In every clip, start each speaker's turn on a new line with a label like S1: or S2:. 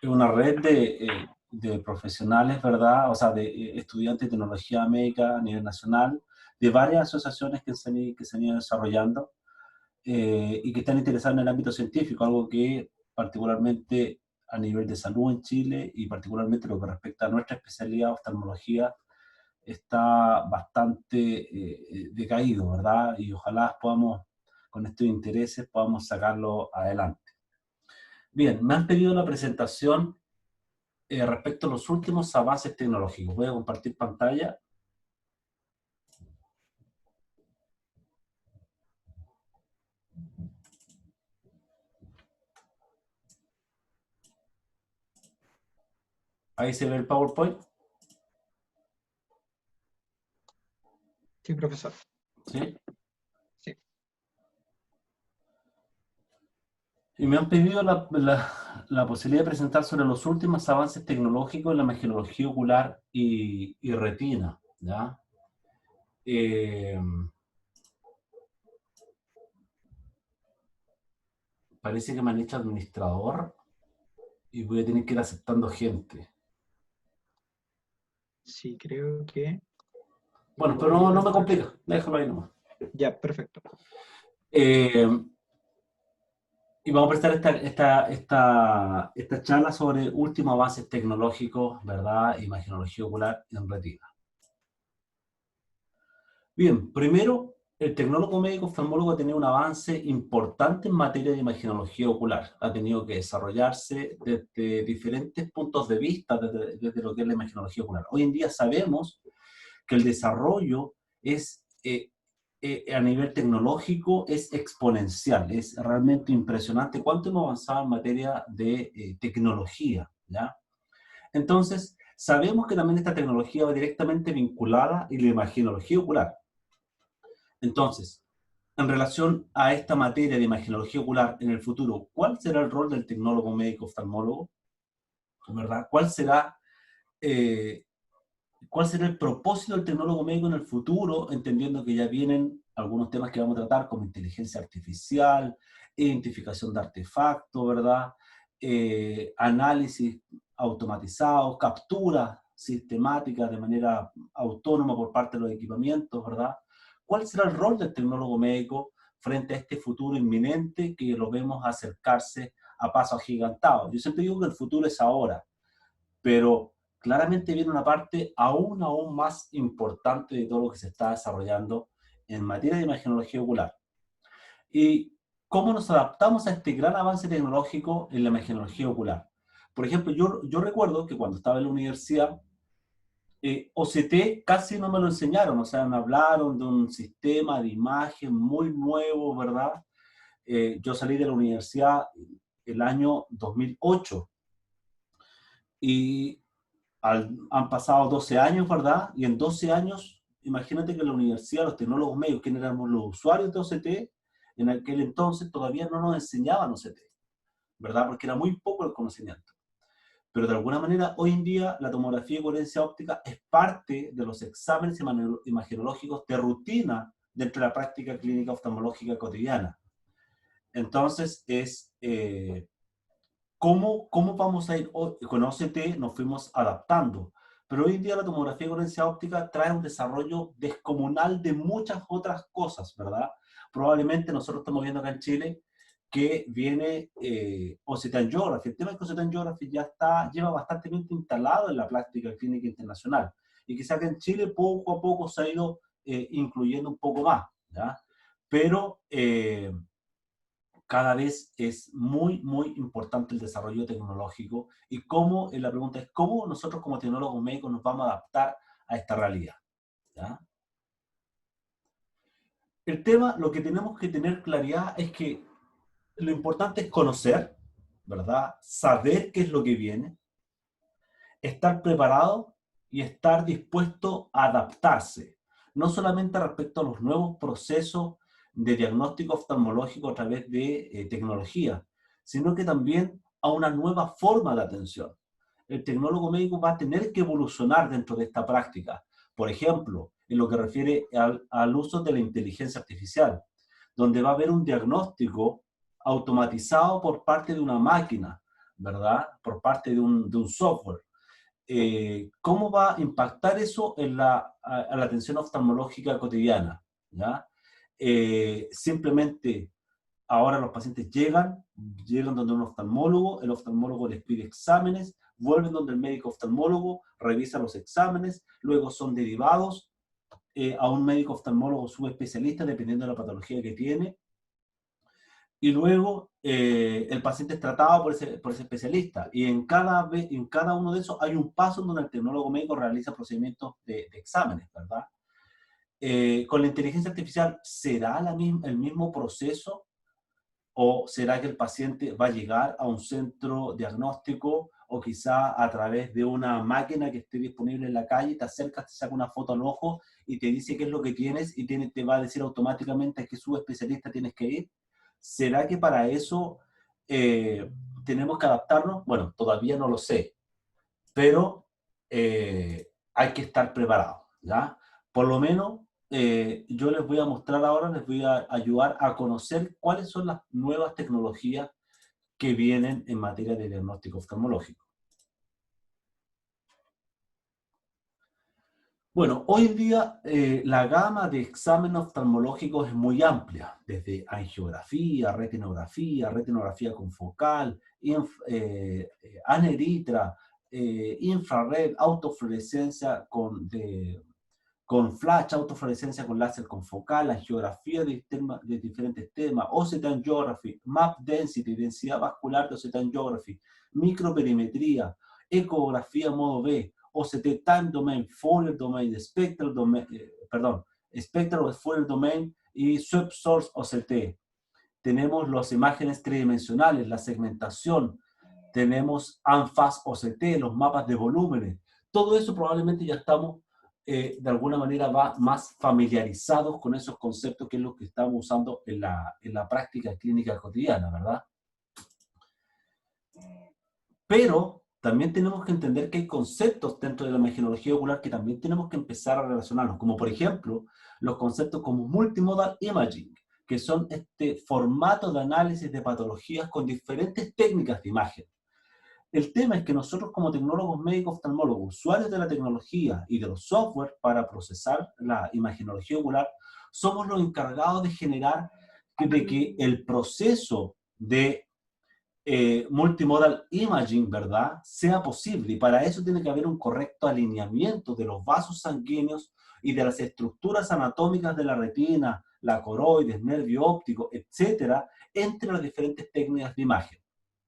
S1: una red de profesionales, ¿verdad? O sea, de estudiantes de tecnología médica a nivel nacional, de varias asociaciones que se han ido desarrollando y que están interesados en el ámbito científico, algo que particularmente a nivel de salud en Chile y particularmente lo que respecta a nuestra especialidad, oftalmología, está bastante decaído, ¿verdad? Y ojalá podamos, con estos intereses, podamos sacarlo adelante. Bien, me han pedido la presentación respecto a los últimos avances tecnológicos. Voy a compartir pantalla. Ahí se ve el PowerPoint.
S2: Sí, profesor.
S1: ¿Sí?
S2: Sí.
S1: Y me han pedido la posibilidad de presentar sobre los últimos avances tecnológicos en la imagenología ocular y retina. ¿Ya? Eh, Parece que me han hecho administrador y voy a tener que ir aceptando gente.
S2: Sí, creo que
S1: Bueno, pero
S2: podría
S1: no me
S2: entrar.
S1: complica, déjalo ahí nomás.
S2: Ya, perfecto.
S1: Eh, y vamos a prestar esta charla sobre últimos avances tecnológicos, ¿verdad? Imagenología ocular en retina. Bien, primero, el tecnólogo médico oftalmólogo ha tenido un avance importante en materia de imagenología ocular. Ha tenido que desarrollarse desde diferentes puntos de vista, desde lo que es la imagenología ocular. Hoy en día sabemos que el desarrollo es, a nivel tecnológico es exponencial, es realmente impresionante cuánto hemos avanzado en materia de tecnología, ¿ya? Entonces, sabemos que también esta tecnología va directamente vinculada a la imagenología ocular. Entonces, en relación a esta materia de imagenología ocular en el futuro, ¿cuál será el rol del tecnólogo médico oftalmólogo? ¿Verdad? Eh, ¿Cuál será el propósito del tecnólogo médico en el futuro, entendiendo que ya vienen algunos temas que vamos a tratar, como inteligencia artificial, identificación de artefactos, ¿verdad? Análisis automatizado, captura sistemática de manera autónoma por parte de los equipamientos, ¿verdad? ¿Cuál será el rol del tecnólogo médico frente a este futuro inminente que lo vemos acercarse a pasos agigantados? Yo siempre digo que el futuro es ahora, pero claramente viene una parte aún más importante de todo lo que se está desarrollando en materia de imagenología ocular. ¿Y cómo nos adaptamos a este gran avance tecnológico en la imagenología ocular? Por ejemplo, yo recuerdo que cuando estaba en la universidad, OCT casi no me lo enseñaron, o sea, me hablaron de un sistema de imagen muy nuevo, ¿verdad? Yo salí de la universidad el año 2008 y han pasado 12 años, ¿verdad? Y en 12 años, imagínate que en la universidad, los tecnólogos medios, quienes éramos los usuarios de OCT, en aquel entonces todavía no nos enseñaban OCT, ¿verdad? Porque era muy poco el conocimiento. Pero de alguna manera, hoy en día, la tomografía de coherencia óptica es parte de los exámenes imagenológicos de rutina dentro de la práctica clínica oftalmológica cotidiana. Entonces, ¿cómo vamos a ir? Con OCT nos fuimos adaptando, pero hoy en día la tomografía de coherencia óptica trae un desarrollo descomunal de muchas otras cosas, ¿verdad? Probablemente nosotros estamos viendo acá en Chile que viene OCT Angiography. El tema es que OCT Angiography lleva bastante tiempo instalado en la práctica clínica internacional y quizá que en Chile poco a poco se ha ido incluyendo un poco más, ¿ya? Pero cada vez es muy importante el desarrollo tecnológico y la pregunta es cómo nosotros como tecnólogos médicos nos vamos a adaptar a esta realidad, ¿ya? El tema, lo que tenemos que tener claridad es que lo importante es conocer, ¿verdad? Saber qué es lo que viene, estar preparado y estar dispuesto a adaptarse, no solamente respecto a los nuevos procesos de diagnóstico oftalmológico a través de tecnología, sino que también a una nueva forma de atención. El tecnólogo médico va a tener que evolucionar dentro de esta práctica. Por ejemplo, en lo que refiere al uso de la inteligencia artificial, donde va a haber un diagnóstico automatizado por parte de una máquina, ¿verdad? Por parte de un software. ¿Cómo va a impactar eso en a la atención oftalmológica cotidiana? ¿Ya? Simplemente ahora los pacientes llegan donde un oftalmólogo, el oftalmólogo les pide exámenes, vuelven donde el médico oftalmólogo, revisa los exámenes, luego son derivados a un médico oftalmólogo subespecialista, dependiendo de la patología que tiene, y luego el paciente es tratado por ese especialista. Y en cada uno de esos hay un paso en donde el tecnólogo médico realiza procedimientos de exámenes, ¿verdad? Con la inteligencia artificial, ¿será el mismo proceso? ¿O será que el paciente va a llegar a un centro diagnóstico o quizá a través de una máquina que esté disponible en la calle, te acercas, te saca una foto al ojo y te dice qué es lo que tienes y te va a decir automáticamente a qué subespecialista tienes que ir? ¿Será que para eso tenemos que adaptarnos? Bueno, todavía no lo sé, pero hay que estar preparados, ¿ya? Por lo menos yo les voy a mostrar ahora, les voy a ayudar a conocer cuáles son las nuevas tecnologías que vienen en materia de diagnóstico oftalmológico. Bueno, hoy en día la gama de exámenes oftalmológicos es muy amplia, desde angiografía, retinografía confocal, aneritra, infrared, autofluorescencia con flash, autofluorescencia con láser confocal, angiografía de diferentes temas, OCT angiography, map density, densidad vascular de OCT angiography, microperimetría, ecografía modo B, OCT time domain, Fourier domain, spectral domain, spectral o Fourier domain y subsource OCT. Tenemos las imágenes tridimensionales, la segmentación, tenemos ANFAS OCT, los mapas de volúmenes. Todo eso probablemente ya estamos de alguna manera más familiarizados con esos conceptos que es lo que estamos usando en la práctica clínica cotidiana, ¿verdad? Pero también tenemos que entender que hay conceptos dentro de la imagenología ocular que también tenemos que empezar a relacionarlos, como por ejemplo los conceptos como multimodal imaging, que son este formato de análisis de patologías con diferentes técnicas de imagen. El tema es que nosotros como tecnólogos médicos oftalmólogos, usuarios de la tecnología y de los software para procesar la imagenología ocular, somos los encargados de generar de que el proceso de multimodal imaging, ¿verdad?, sea posible. Y para eso tiene que haber un correcto alineamiento de los vasos sanguíneos y de las estructuras anatómicas de la retina, la coroides, nervio óptico, etcétera, entre las diferentes técnicas de imagen,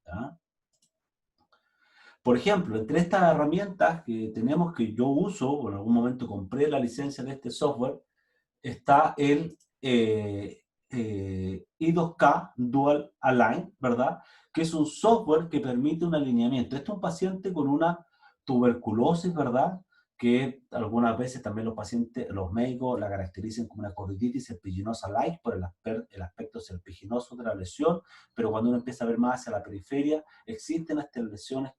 S1: ¿ya? Por ejemplo, entre estas herramientas que tenemos, que yo uso, o en algún momento compré la licencia de este software, está el I2K Dual Align, ¿verdad? Que es un software que permite un alineamiento. Este es un paciente con una tuberculosis, ¿verdad? Que algunas veces también los pacientes, los médicos la caracterizan como una choroiditis serpiginosa-like por el aspecto serpiginoso de la lesión, pero cuando uno empieza a ver más hacia la periferia, existen estas lesiones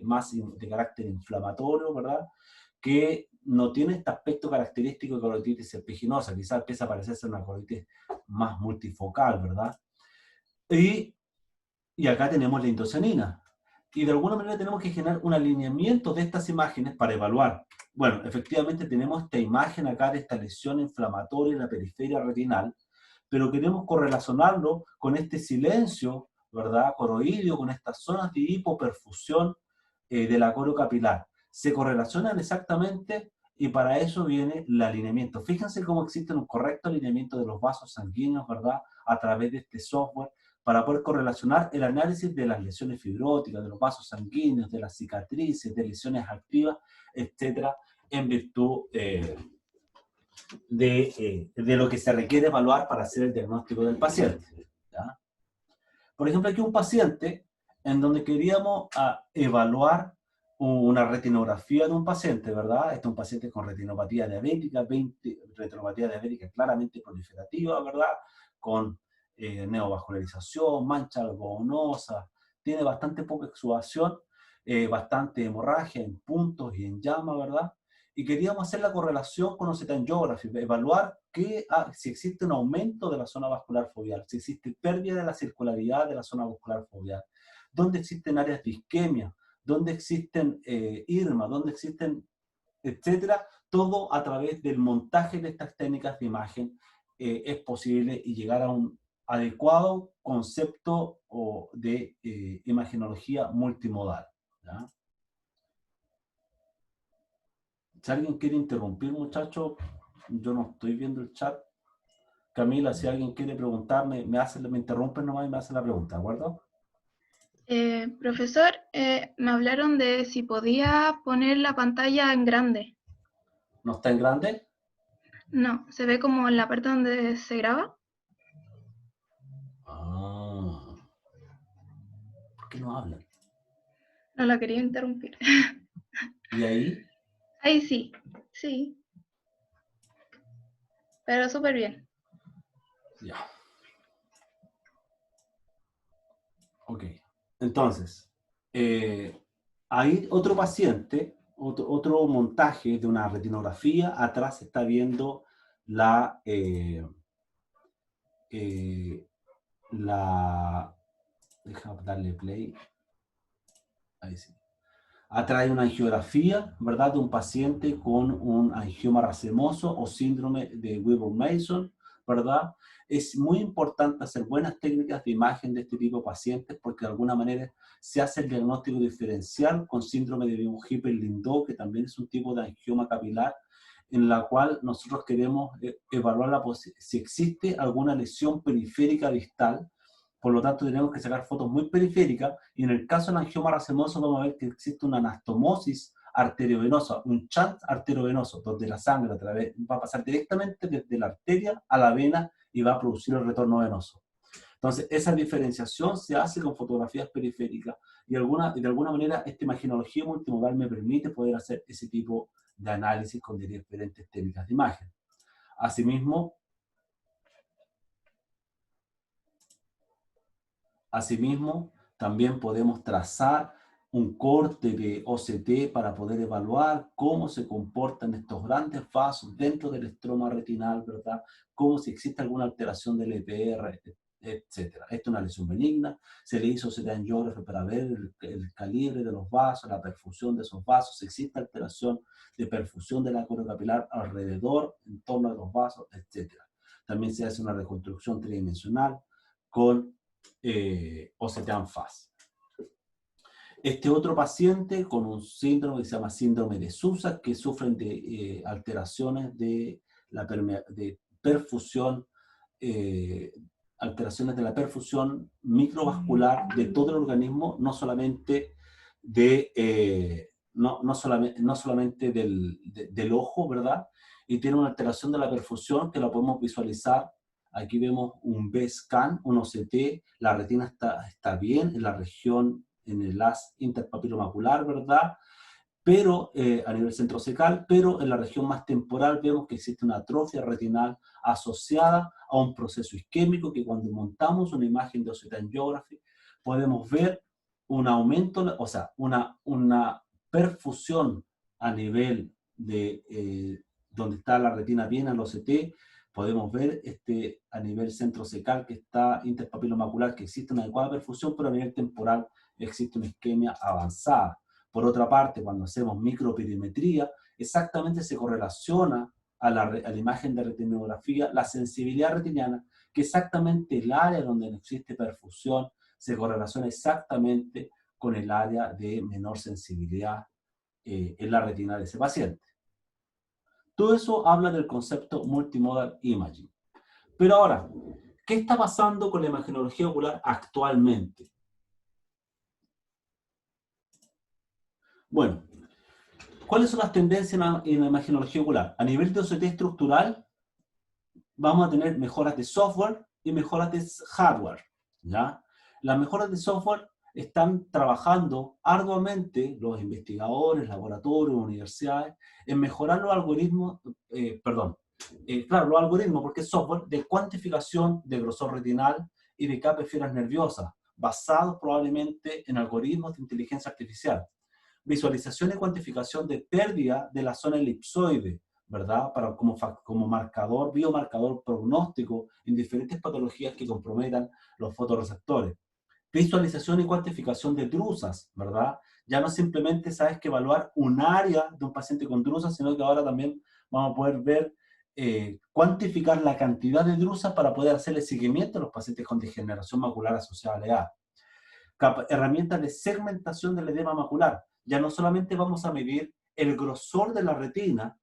S1: más de carácter inflamatorio, ¿verdad? Que no tiene este aspecto característico de coroiditis serpiginosa, quizás empieza a parecerse una coroiditis más multifocal, ¿verdad? Y, y acá tenemos la indocianina. Y de alguna manera tenemos que generar un alineamiento de estas imágenes para evaluar. Bueno, efectivamente tenemos esta imagen acá de esta lesión inflamatoria en la periferia retinal, pero queremos correlacionarlo con este silencio, ¿verdad?, coroideo, con estas zonas de hipoperfusión de la coro capilar. Se correlacionan exactamente y para eso viene el alineamiento. Fíjense cómo existe un correcto alineamiento de los vasos sanguíneos, ¿verdad?, a través de este software, para poder correlacionar el análisis de las lesiones fibróticas, de los vasos sanguíneos, de las cicatrices, de lesiones activas, etcétera, en virtud de lo que se requiere evaluar para hacer el diagnóstico del paciente, ¿ya? Por ejemplo, aquí un paciente en donde queríamos evaluar una retinografía de un paciente, ¿verdad? Este es un paciente con retinopatía diabética, retinopatía diabética claramente proliferativa, ¿verdad? Con neovascularización, mancha algodonosa, tiene bastante poca exudación, bastante hemorragia en puntos y en llama, ¿verdad? Y queríamos hacer la correlación con OCT angiography, evaluar si existe un aumento de la zona vascular foveal, si existe pérdida de la circularidad de la zona vascular foveal, dónde existen áreas de isquemia, dónde existen IRMA, dónde existen, etcétera. Todo a través del montaje de estas técnicas de imagen es posible y llegar a un adecuado concepto de imagenología multimodal, ¿ya? Si alguien quiere interrumpir, muchachos, yo no estoy viendo el chat. Camila, si alguien quiere preguntarme, me interrumpen nomás y me hace la pregunta, ¿de acuerdo?
S3: Profesor, me hablaron de si podía poner la pantalla en grande.
S1: ¿No está en grande?
S3: No, se ve como en la parte donde se graba.
S1: Ah, ¿por qué no hablan?
S3: No la quería interrumpir.
S1: ¿Y ahí?
S3: Ahí sí, sí, pero súper bien.
S1: Ya. Ok. Entonces, hay otro paciente, otro montaje de una retinografía. Atrás se está viendo la... Déjame darle play. Ahí sí. Atrae una angiografía, ¿verdad?, de un paciente con un angioma racemoso o síndrome de Weaver-Mason, ¿verdad? Es muy importante hacer buenas técnicas de imagen de este tipo de pacientes porque de alguna manera se hace el diagnóstico diferencial con síndrome de Bion-Hippel-Lindau, que también es un tipo de angioma capilar, en la cual nosotros queremos evaluar si existe alguna lesión periférica distal. Por lo tanto, tenemos que sacar fotos muy periféricas, y en el caso del angioma racemoso vamos a ver que existe una anastomosis arteriovenosa, un shunt arteriovenoso, donde la sangre va a pasar directamente desde la arteria a la vena y va a producir el retorno venoso. Entonces, esa diferenciación se hace con fotografías periféricas, y de alguna manera esta imagenología multimodal me permite poder hacer ese tipo de análisis con diferentes técnicas de imagen. Asimismo, también podemos trazar un corte de OCT para poder evaluar cómo se comportan estos grandes vasos dentro del estroma retinal, ¿verdad? Cómo si existe alguna alteración del EPR, etc. Esta es una lesión benigna. Se le hizo OCT angiography para ver el calibre de los vasos, la perfusión de esos vasos, si existe alteración de perfusión de la capilar alrededor, en torno a los vasos, etc. También se hace una reconstrucción tridimensional con OCT ANFAS. Este otro paciente con un síndrome que se llama síndrome de Sousa, que sufren de alteraciones de perfusión, alteraciones de la perfusión microvascular de todo el organismo, no solamente no solamente del ojo, ¿verdad? Y tiene una alteración de la perfusión que la podemos visualizar. Aquí vemos un B-scan, un OCT, la retina está bien en la región, en el haz interpapilomacular, ¿verdad? Pero a nivel centrocecal, pero en la región más temporal vemos que existe una atrofia retinal asociada a un proceso isquémico que cuando montamos una imagen de OCT angiography podemos ver un aumento, o sea, una perfusión a nivel de donde está la retina bien al OCT. Podemos ver a nivel centrocecal que está interpapilomacular que existe una adecuada perfusión, pero a nivel temporal existe una isquemia avanzada. Por otra parte, cuando hacemos microperimetría, exactamente se correlaciona a la imagen de retinografía la sensibilidad retiniana, que exactamente el área donde no existe perfusión se correlaciona exactamente con el área de menor sensibilidad en la retina de ese paciente. Todo eso habla del concepto multimodal imaging. Pero ahora, ¿qué está pasando con la imagenología ocular actualmente? Bueno, ¿cuáles son las tendencias en la imagenología ocular? A nivel de OCT estructural, vamos a tener mejoras de software y mejoras de hardware, ¿ya? Las mejoras de software están trabajando arduamente los investigadores, laboratorios, universidades, en mejorar los algoritmos, claro, los algoritmos, porque es software de cuantificación de grosor retinal y de capa de fibras nerviosas, basados probablemente en algoritmos de inteligencia artificial. Visualización y cuantificación de pérdida de la zona elipsoide, ¿verdad? Como marcador, biomarcador prognóstico en diferentes patologías que comprometan los fotorreceptores. Visualización y cuantificación de drusas, ¿verdad? Ya no simplemente sabes que evaluar un área de un paciente con drusas, sino que ahora también vamos a poder ver, cuantificar la cantidad de drusas para poder hacerle seguimiento a los pacientes con degeneración macular asociada a la edad. Herramientas de segmentación del edema macular. Ya no solamente vamos a medir el grosor de la retina,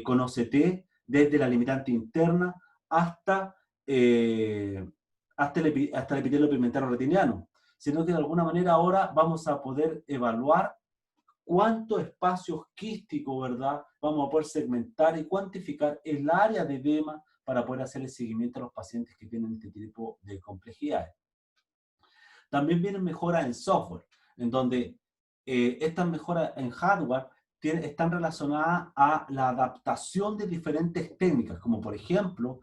S1: con OCT, desde la limitante interna hasta, hasta el epitelio pigmentario retiniano, sino que de alguna manera ahora vamos a poder evaluar cuánto espacio quístico, ¿verdad? Vamos a poder segmentar y cuantificar el área de edema para poder hacer el seguimiento a los pacientes que tienen este tipo de complejidades. También vienen mejoras en software, en donde estas mejoras en hardware están relacionadas a la adaptación de diferentes técnicas, como por ejemplo,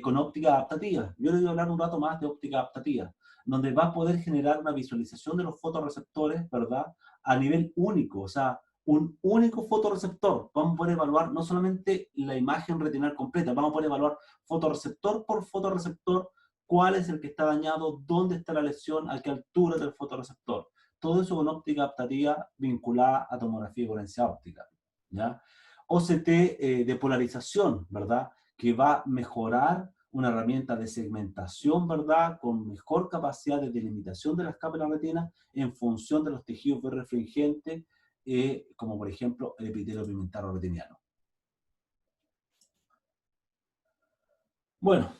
S1: con óptica adaptativa. Yo les voy a hablar un rato más de óptica adaptativa, donde va a poder generar una visualización de los fotorreceptores, ¿verdad? A nivel único, o sea, un único fotorreceptor. Vamos a poder evaluar no solamente la imagen retinal completa, vamos a poder evaluar fotorreceptor por fotorreceptor, cuál es el que está dañado, dónde está la lesión, a qué altura del fotorreceptor. Todo eso con óptica adaptativa vinculada a tomografía de coherencia óptica, ¿ya? OCT de polarización, ¿verdad? Que va a mejorar una herramienta de segmentación, ¿verdad? Con mejor capacidad de delimitación de las capas de la retina en función de los tejidos refringentes, como por ejemplo el epitelio pigmentario retiniano. Bueno,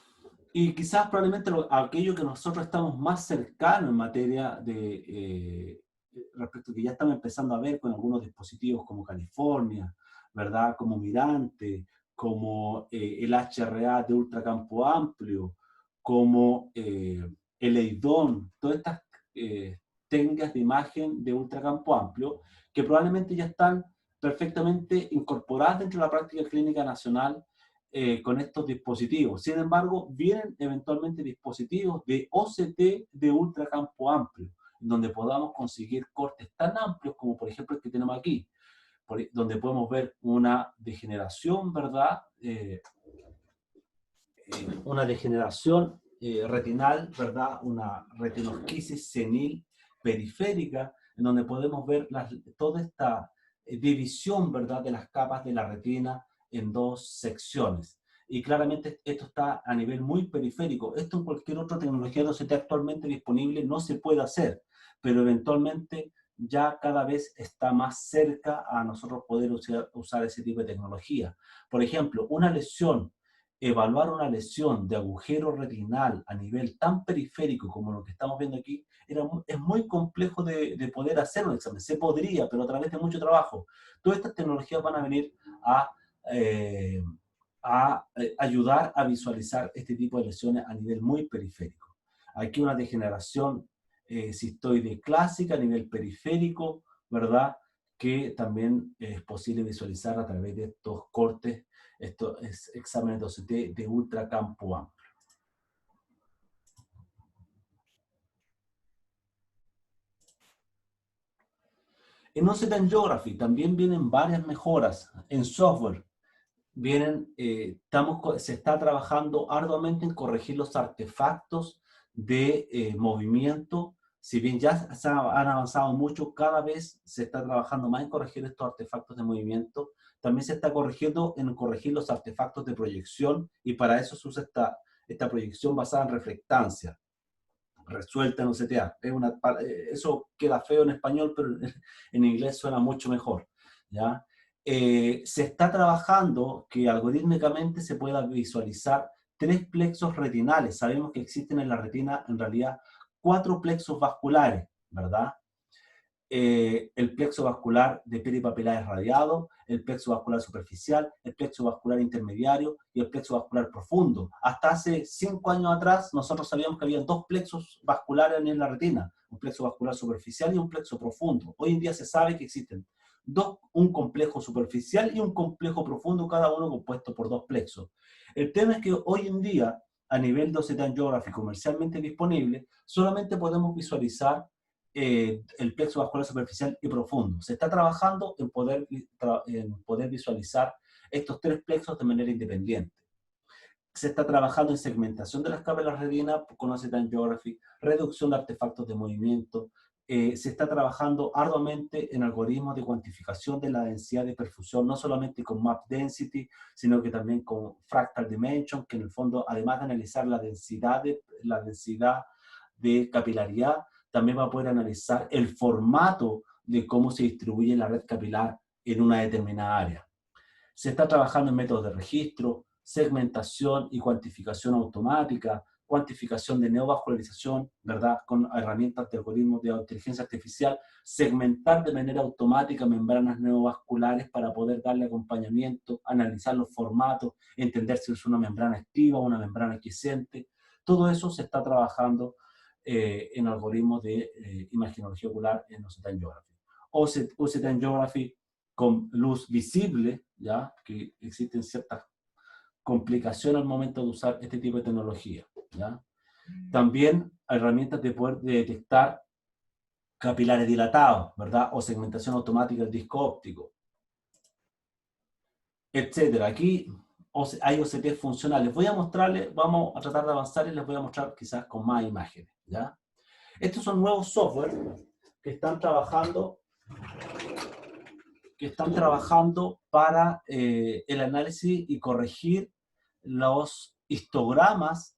S1: y quizás probablemente aquello que nosotros estamos más cercanos en materia de, respecto a que ya estamos empezando a ver con algunos dispositivos como California, ¿verdad? Como Mirante, como el HRA de ultracampo amplio, como el EIDON, todas estas técnicas de imagen de ultracampo amplio, que probablemente ya están perfectamente incorporadas dentro de la práctica clínica nacional con estos dispositivos. Sin embargo, vienen eventualmente dispositivos de OCT de ultracampo amplio, donde podamos conseguir cortes tan amplios como por ejemplo el que tenemos aquí, donde podemos ver una degeneración, ¿verdad? Una degeneración retinal, ¿verdad? Una retinosquisis senil periférica, en donde podemos ver toda esta división, ¿verdad? De las capas de la retina en dos secciones. Y claramente esto está a nivel muy periférico. Esto en cualquier otra tecnología de OCT actualmente disponible no se puede hacer, pero eventualmente ya cada vez está más cerca a nosotros poder usar ese tipo de tecnología. Por ejemplo, evaluar una lesión de agujero retinal a nivel tan periférico como lo que estamos viendo aquí, es muy complejo de poder hacer un examen. Se podría, pero a través de mucho trabajo. Todas estas tecnologías van a venir a ayudar a visualizar este tipo de lesiones a nivel muy periférico. Aquí una degeneración cistoide clásica a nivel periférico, ¿verdad? Que también es posible visualizar a través de estos cortes, estos exámenes de OCT de ultracampo amplio. En OCT Angiography también vienen varias mejoras en software. Se está trabajando arduamente en corregir los artefactos de movimiento. Si bien ya han avanzado mucho, cada vez se está trabajando más en corregir estos artefactos de movimiento. También se está corrigiendo en corregir los artefactos de proyección, y para eso se usa esta proyección basada en reflectancia, resuelta en OCTA. Eso queda feo en español, pero en inglés suena mucho mejor, ¿ya? Se está trabajando que algorítmicamente se pueda visualizar 3 plexos retinales. Sabemos que existen en la retina en realidad 4 plexos vasculares, ¿verdad? El plexo vascular de peripapilar radiado, el plexo vascular superficial, el plexo vascular intermediario y el plexo vascular profundo. Hasta hace 5 años atrás nosotros sabíamos que había 2 plexos vasculares en la retina, un plexo vascular superficial y un plexo profundo. Hoy en día se sabe que existen un complejo superficial y un complejo profundo, cada uno compuesto por 2 plexos. El tema es que hoy en día, a nivel de OCT Angiography comercialmente disponible, solamente podemos visualizar el plexo vascular superficial y profundo. Se está trabajando en poder visualizar estos 3 plexos de manera independiente. Se está trabajando en segmentación de las capas de la retina con OCT Angiography, reducción de artefactos de movimiento. Se está trabajando arduamente en algoritmos de cuantificación de la densidad de perfusión, no solamente con Map Density, sino que también con Fractal Dimension, que en el fondo, además de analizar la densidad de capilaridad, también va a poder analizar el formato de cómo se distribuye la red capilar en una determinada área. Se está trabajando en métodos de registro, segmentación y cuantificación automática, cuantificación de neovascularización, ¿verdad? Con herramientas de algoritmos de inteligencia artificial, segmentar de manera automática membranas neovasculares para poder darle acompañamiento, analizar los formatos, entender si es una membrana activa o una membrana quiescente. Todo eso se está trabajando en algoritmos de imagenología ocular en OCT Angiography. OCT Angiography con luz visible, ¿ya? Que existen ciertas complicaciones al momento de usar este tipo de tecnología, ¿ya? También herramientas de poder detectar capilares dilatados, ¿verdad? O segmentación automática del disco óptico, etcétera. Aquí hay OCT funcionales. Voy a mostrarles, vamos a tratar de avanzar y les voy a mostrar quizás con más imágenes, ¿ya? Estos son nuevos software que están trabajando para el análisis y corregir los histogramas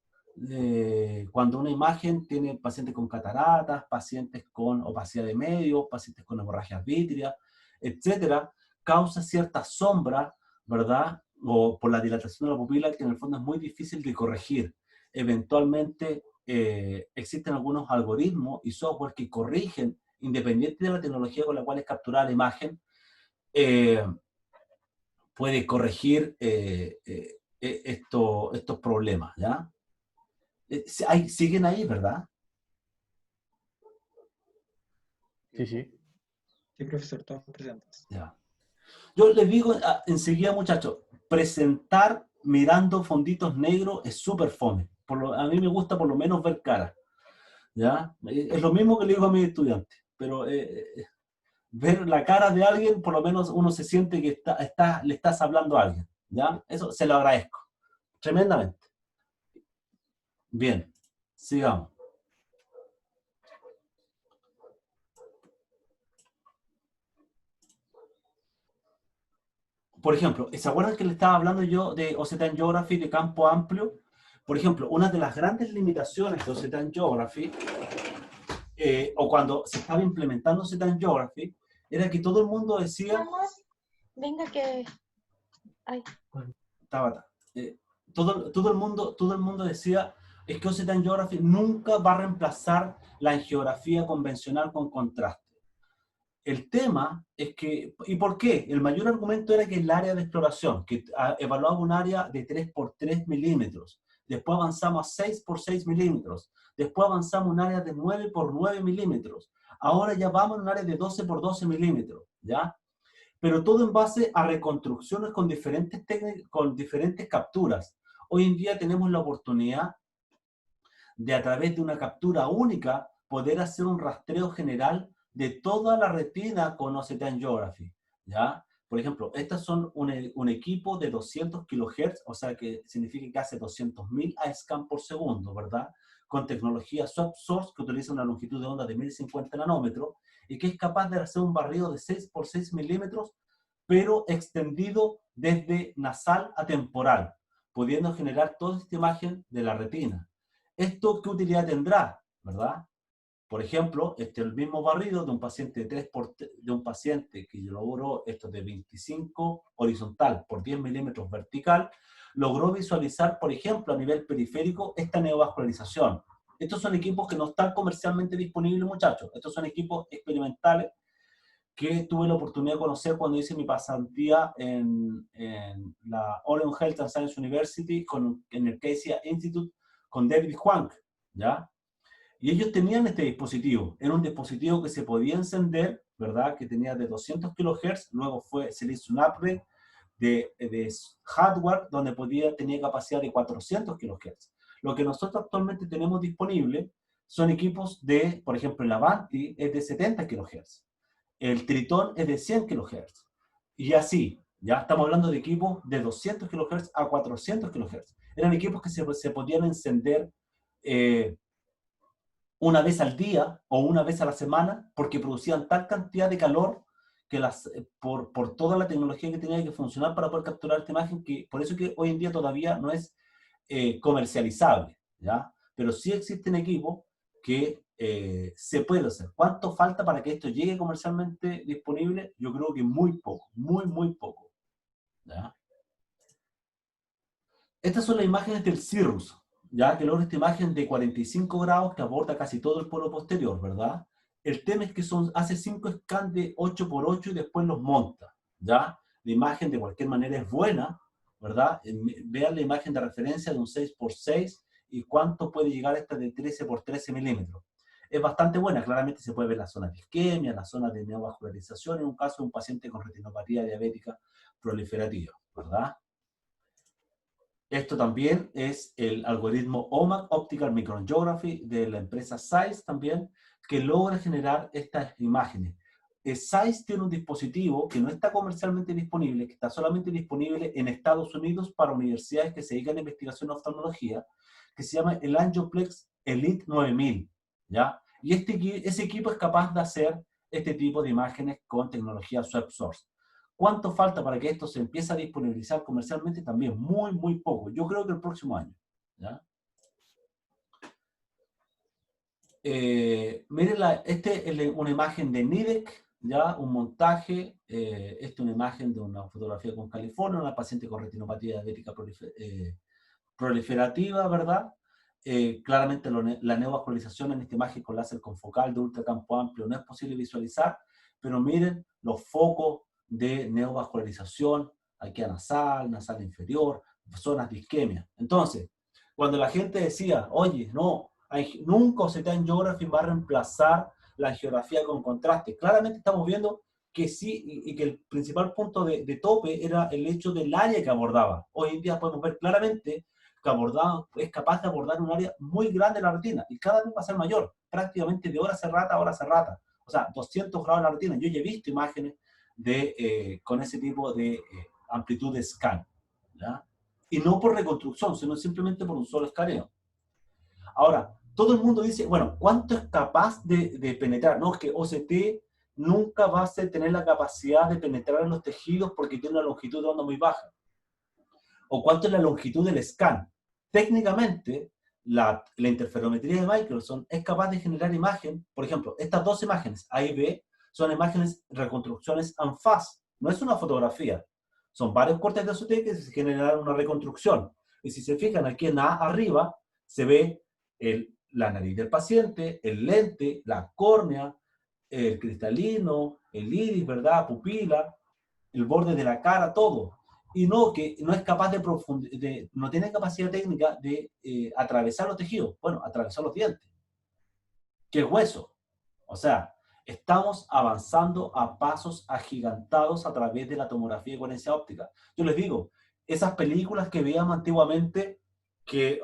S1: cuando una imagen tiene pacientes con cataratas, pacientes con opacidad de medio, pacientes con hemorragia vítrea, etcétera, causa cierta sombra, ¿verdad? O por la dilatación de la pupila, que en el fondo es muy difícil de corregir. Eventualmente existen algunos algoritmos y software que corrigen, independiente de la tecnología con la cual es capturada la imagen, puede corregir estos problemas, ¿ya? Siguen ahí, ¿verdad?
S4: Sí, sí.
S2: Sí, profesor, todos presentes.
S1: Ya. Yo les digo enseguida, muchachos, presentar mirando fonditos negros es súper fome. A mí me gusta por lo menos ver caras, ¿ya? Es lo mismo que le digo a mis estudiantes, pero ver la cara de alguien, por lo menos uno se siente que le estás hablando a alguien, ¿ya? Eso se lo agradezco, tremendamente. Bien, sigamos. Por ejemplo, ¿se acuerdan que le estaba hablando yo de OCT Angiography de campo amplio? Por ejemplo, una de las grandes limitaciones de OCT Angiography, o cuando se estaba implementando OCT Angiography, era que todo el mundo decía...
S5: Venga que... Ay.
S1: Todo el mundo decía es que OCT Angiography nunca va a reemplazar la angiografía convencional con contraste. El tema es que, ¿y por qué? El mayor argumento era que el área de exploración, que evaluaba un área de 3 por 3 milímetros, después avanzamos a 6 por 6 milímetros, después avanzamos a un área de 9 por 9 milímetros, ahora ya vamos a un área de 12 por 12 milímetros, ¿ya? Pero todo en base a reconstrucciones con diferentes técnicas, con diferentes capturas. Hoy en día tenemos la oportunidad de, a través de una captura única, poder hacer un rastreo general de toda la retina con OCT Angiography, ¿ya? Por ejemplo, estas son un equipo de 200 kHz, o sea que significa que hace 200.000 A-scan por segundo, ¿verdad? Con tecnología swap source que utiliza una longitud de onda de 1050 nanómetros y que es capaz de hacer un barrido de 6 por 6 milímetros, pero extendido desde nasal a temporal, pudiendo generar toda esta imagen de la retina. ¿Esto qué utilidad tendrá, verdad? Por ejemplo, el mismo barrido de un paciente de un paciente que logró esto de 25 horizontal por 10 milímetros vertical, logró visualizar, por ejemplo, a nivel periférico, esta neovascularización. Estos son equipos que no están comercialmente disponibles, muchachos. Estos son equipos experimentales que tuve la oportunidad de conocer cuando hice mi pasantía en la Oregon Health and Science University, en el Casey Institute, con David Huang, ¿ya? Y ellos tenían este dispositivo. Era un dispositivo que se podía encender, ¿verdad? Que tenía de 200 kHz, luego se le hizo un upgrade de hardware donde tenía capacidad de 400 kHz. Lo que nosotros actualmente tenemos disponible son equipos de, por ejemplo, el Avanti es de 70 kHz. El Tritón es de 100 kHz. Y así, Ya estamos hablando de equipos de 200 kHz a 400 kHz. Eran equipos que se podían encender una vez al día o una vez a la semana porque producían tal cantidad de calor que por toda la tecnología que tenía que funcionar para poder capturar esta imagen, que por eso que hoy en día todavía no es comercializable, ¿ya? Pero sí existen equipos que se puede hacer. ¿Cuánto falta para que esto llegue comercialmente disponible? Yo creo que muy poco, muy poco, ¿ya? Estas son las imágenes del Cirrus, ya que logra esta imagen de 45 grados que aborda casi todo el polo posterior, ¿verdad? El tema es que hace 5 scans de 8x8 y después los monta, ¿ya? La imagen de cualquier manera es buena, ¿verdad? Vean la imagen de referencia de un 6x6 y cuánto puede llegar esta de 13x13 milímetros. Es bastante buena, claramente se puede ver la zona de isquemia, la zona de neovascularización, en un caso de un paciente con retinopatía diabética proliferativa, ¿verdad? Esto también es el algoritmo OMAC, Optical Microangiography, de la empresa Zeiss también, que logra generar estas imágenes. Zeiss tiene un dispositivo que no está comercialmente disponible, que está solamente disponible en Estados Unidos para universidades que se dedican a investigación en oftalmología, que se llama el Angioplex Elite 9000, ¿ya? Y ese equipo es capaz de hacer este tipo de imágenes con tecnología Web Source. ¿Cuánto falta para que esto se empiece a disponibilizar comercialmente? También muy poco. Yo creo que el próximo año, ¿ya? Miren, esta es una imagen de Nidec, ¿ya? Un montaje. Esta es una imagen de una fotografía con California, una paciente con retinopatía diabética proliferativa, ¿verdad? Claramente la neovascularización en esta imagen con láser confocal de ultracampo amplio no es posible visualizar, pero miren los focos de neovascularización, aquí a nasal, nasal inferior, zonas de isquemia. Entonces, cuando la gente decía, oye, no, nunca OCT Angiography va a reemplazar la angiografía con contraste, claramente estamos viendo que sí, y que el principal punto de tope era el hecho del área que abordaba. Hoy en día podemos ver claramente que es capaz de abordar un área muy grande de la retina, y cada vez va a ser mayor, prácticamente de hora cerrada a hora cerrada. O sea, 200 grados en la retina. Yo ya he visto imágenes con ese tipo de amplitud de scan, ¿ya? Y no por reconstrucción, sino simplemente por un solo escaneo. Ahora, todo el mundo dice, bueno, ¿cuánto es capaz de penetrar? No, es que OCT nunca va a tener la capacidad de penetrar en los tejidos porque tiene una longitud de onda muy baja. ¿O cuánto es la longitud del scan? Técnicamente, la interferometría de Michelson es capaz de generar imagen, por ejemplo, estas dos imágenes, A y B, son imágenes, reconstrucciones en faz, no es una fotografía. Son varios cortes de OCT que se generan una reconstrucción. Y si se fijan aquí en A arriba, se ve la nariz del paciente, el lente, la córnea, el cristalino, el iris, ¿verdad? Pupila, el borde de la cara, todo. Y no, que no es capaz no tiene capacidad técnica de atravesar los tejidos. Bueno, atravesar los dientes, que es hueso. O sea, estamos avanzando a pasos agigantados a través de la tomografía de coherencia óptica. Yo les digo, esas películas que veíamos antiguamente, que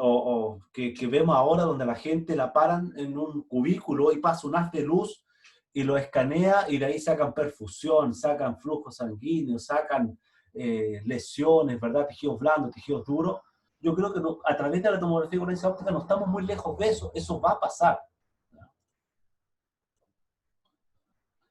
S1: vemos ahora, donde la gente la paran en un cubículo y pasa un haz de luz y lo escanea y de ahí sacan perfusión, sacan flujo sanguíneo, sacan lesiones, ¿verdad? Tejidos blandos, tejidos duros. Yo creo que a través de la tomografía de coherencia óptica no estamos muy lejos de eso. Eso va a pasar.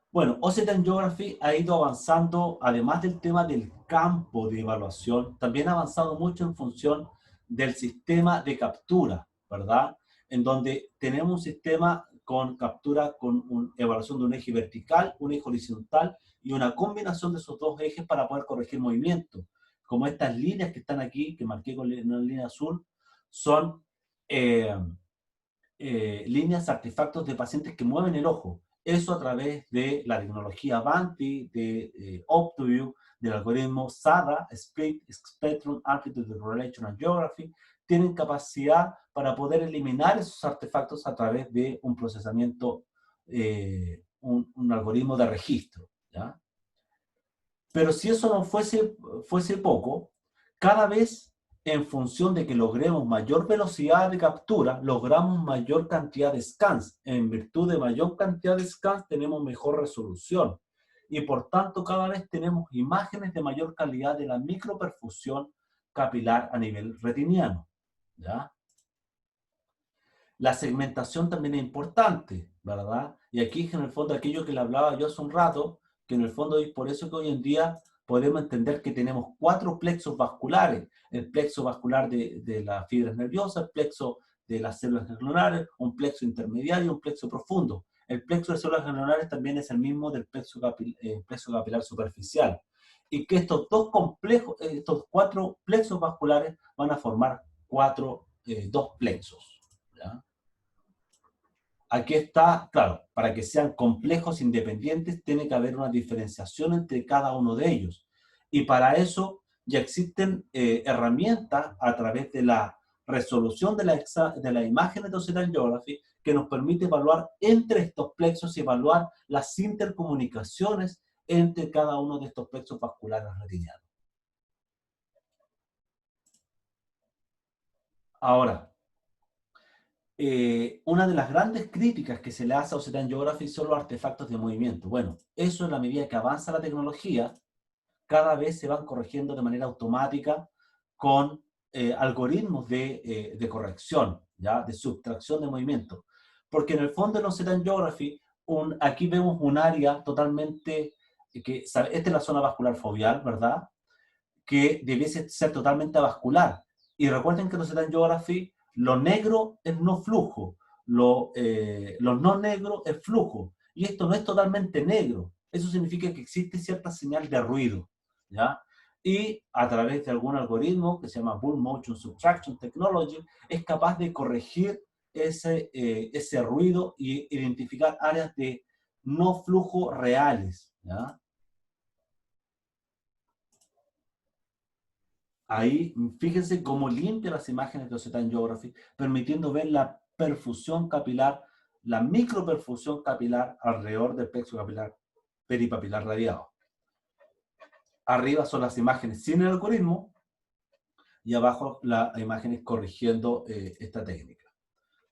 S1: Bueno, OCT Angiography ha ido avanzando, además del tema del campo de evaluación, también ha avanzado mucho en función del sistema de captura, ¿verdad? En donde tenemos un sistema con captura con evaluación de un eje vertical, un eje horizontal y una combinación de esos dos ejes para poder corregir movimiento. Como estas líneas que están aquí, que marqué con una línea azul, son líneas, artefactos de pacientes que mueven el ojo. Eso a través de la tecnología Avanti, de OptoView, del algoritmo SADA, Spectrum Amplitude Relation Angiography, tienen capacidad para poder eliminar esos artefactos a través de un procesamiento, un algoritmo de registro, ¿ya? Pero si eso no fuese poco, cada vez en función de que logremos mayor velocidad de captura, logramos mayor cantidad de scans. En virtud de mayor cantidad de scans tenemos mejor resolución. y por tanto cada vez tenemos imágenes de mayor calidad de la microperfusión capilar a nivel retiniano, ¿ya? La segmentación también es importante, ¿verdad? Y aquí en el fondo aquello que le hablaba yo hace un rato, que en el fondo es por eso que hoy en día podemos entender que tenemos 4 plexos vasculares. El plexo vascular de las fibras nerviosas, el plexo de las células ganglionares, un plexo intermediario y un plexo profundo. El plexo de células ganglionares también es el mismo del plexo capilar superficial. Y que estos 4 plexos vasculares van a formar 2 plexos, ¿ya? Aquí está, claro, para que sean complejos independientes, tiene que haber una diferenciación entre cada uno de ellos. Y para eso ya existen herramientas a través de la resolución de la imagen de Occitan Geography que nos permite evaluar entre estos plexos y evaluar las intercomunicaciones entre cada uno de estos plexos vasculares retinianos. Ahora, una de las grandes críticas que se le hace a Occitan Geography son los artefactos de movimiento. Bueno, eso en la medida que avanza la tecnología, cada vez se van corrigiendo de manera automática con algoritmos de corrección, ¿ya? De subtracción de movimiento. Porque en el fondo en Occitan Geography, aquí vemos un área totalmente, esta es la zona vascular foveal, ¿verdad? Que debiese ser totalmente avascular. Y recuerden que en Occitan Geography lo negro es no flujo, lo no negro es flujo. Y esto no es totalmente negro. Eso significa que existe cierta señal de ruido, ¿ya? Y a través de algún algoritmo que se llama Bull Motion Subtraction Technology, es capaz de corregir ese ruido y identificar áreas de no flujo reales, ¿ya? Ahí, fíjense cómo limpia las imágenes de Occitan Geography, permitiendo ver la perfusión capilar, la microperfusión capilar alrededor del plexo capilar peripapilar radiado. Arriba son las imágenes sin el algoritmo y abajo las imágenes corrigiendo esta técnica.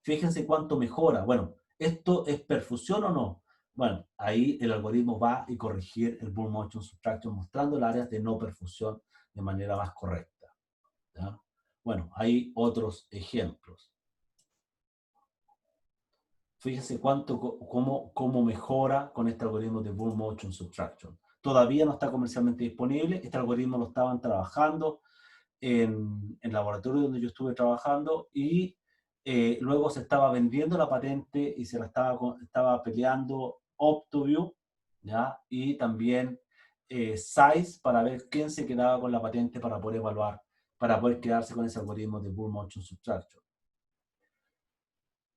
S1: Fíjense cuánto mejora. Bueno, ¿esto es perfusión o no? Bueno, ahí el algoritmo va a corregir el Bull Motion Subtraction mostrando las áreas de no perfusión de manera más correcta, ¿ya? Bueno, hay otros ejemplos. Fíjense cómo mejora con este algoritmo de Bull Motion Subtraction. Todavía no está comercialmente disponible. Este algoritmo lo estaban trabajando en el laboratorio donde yo estuve trabajando y luego se estaba vendiendo la patente y se la estaba peleando Optoview, ¿ya? Y también Zeiss para ver quién se quedaba con la patente para poder evaluar, para poder quedarse con ese algoritmo de Bull Motion Subtraction.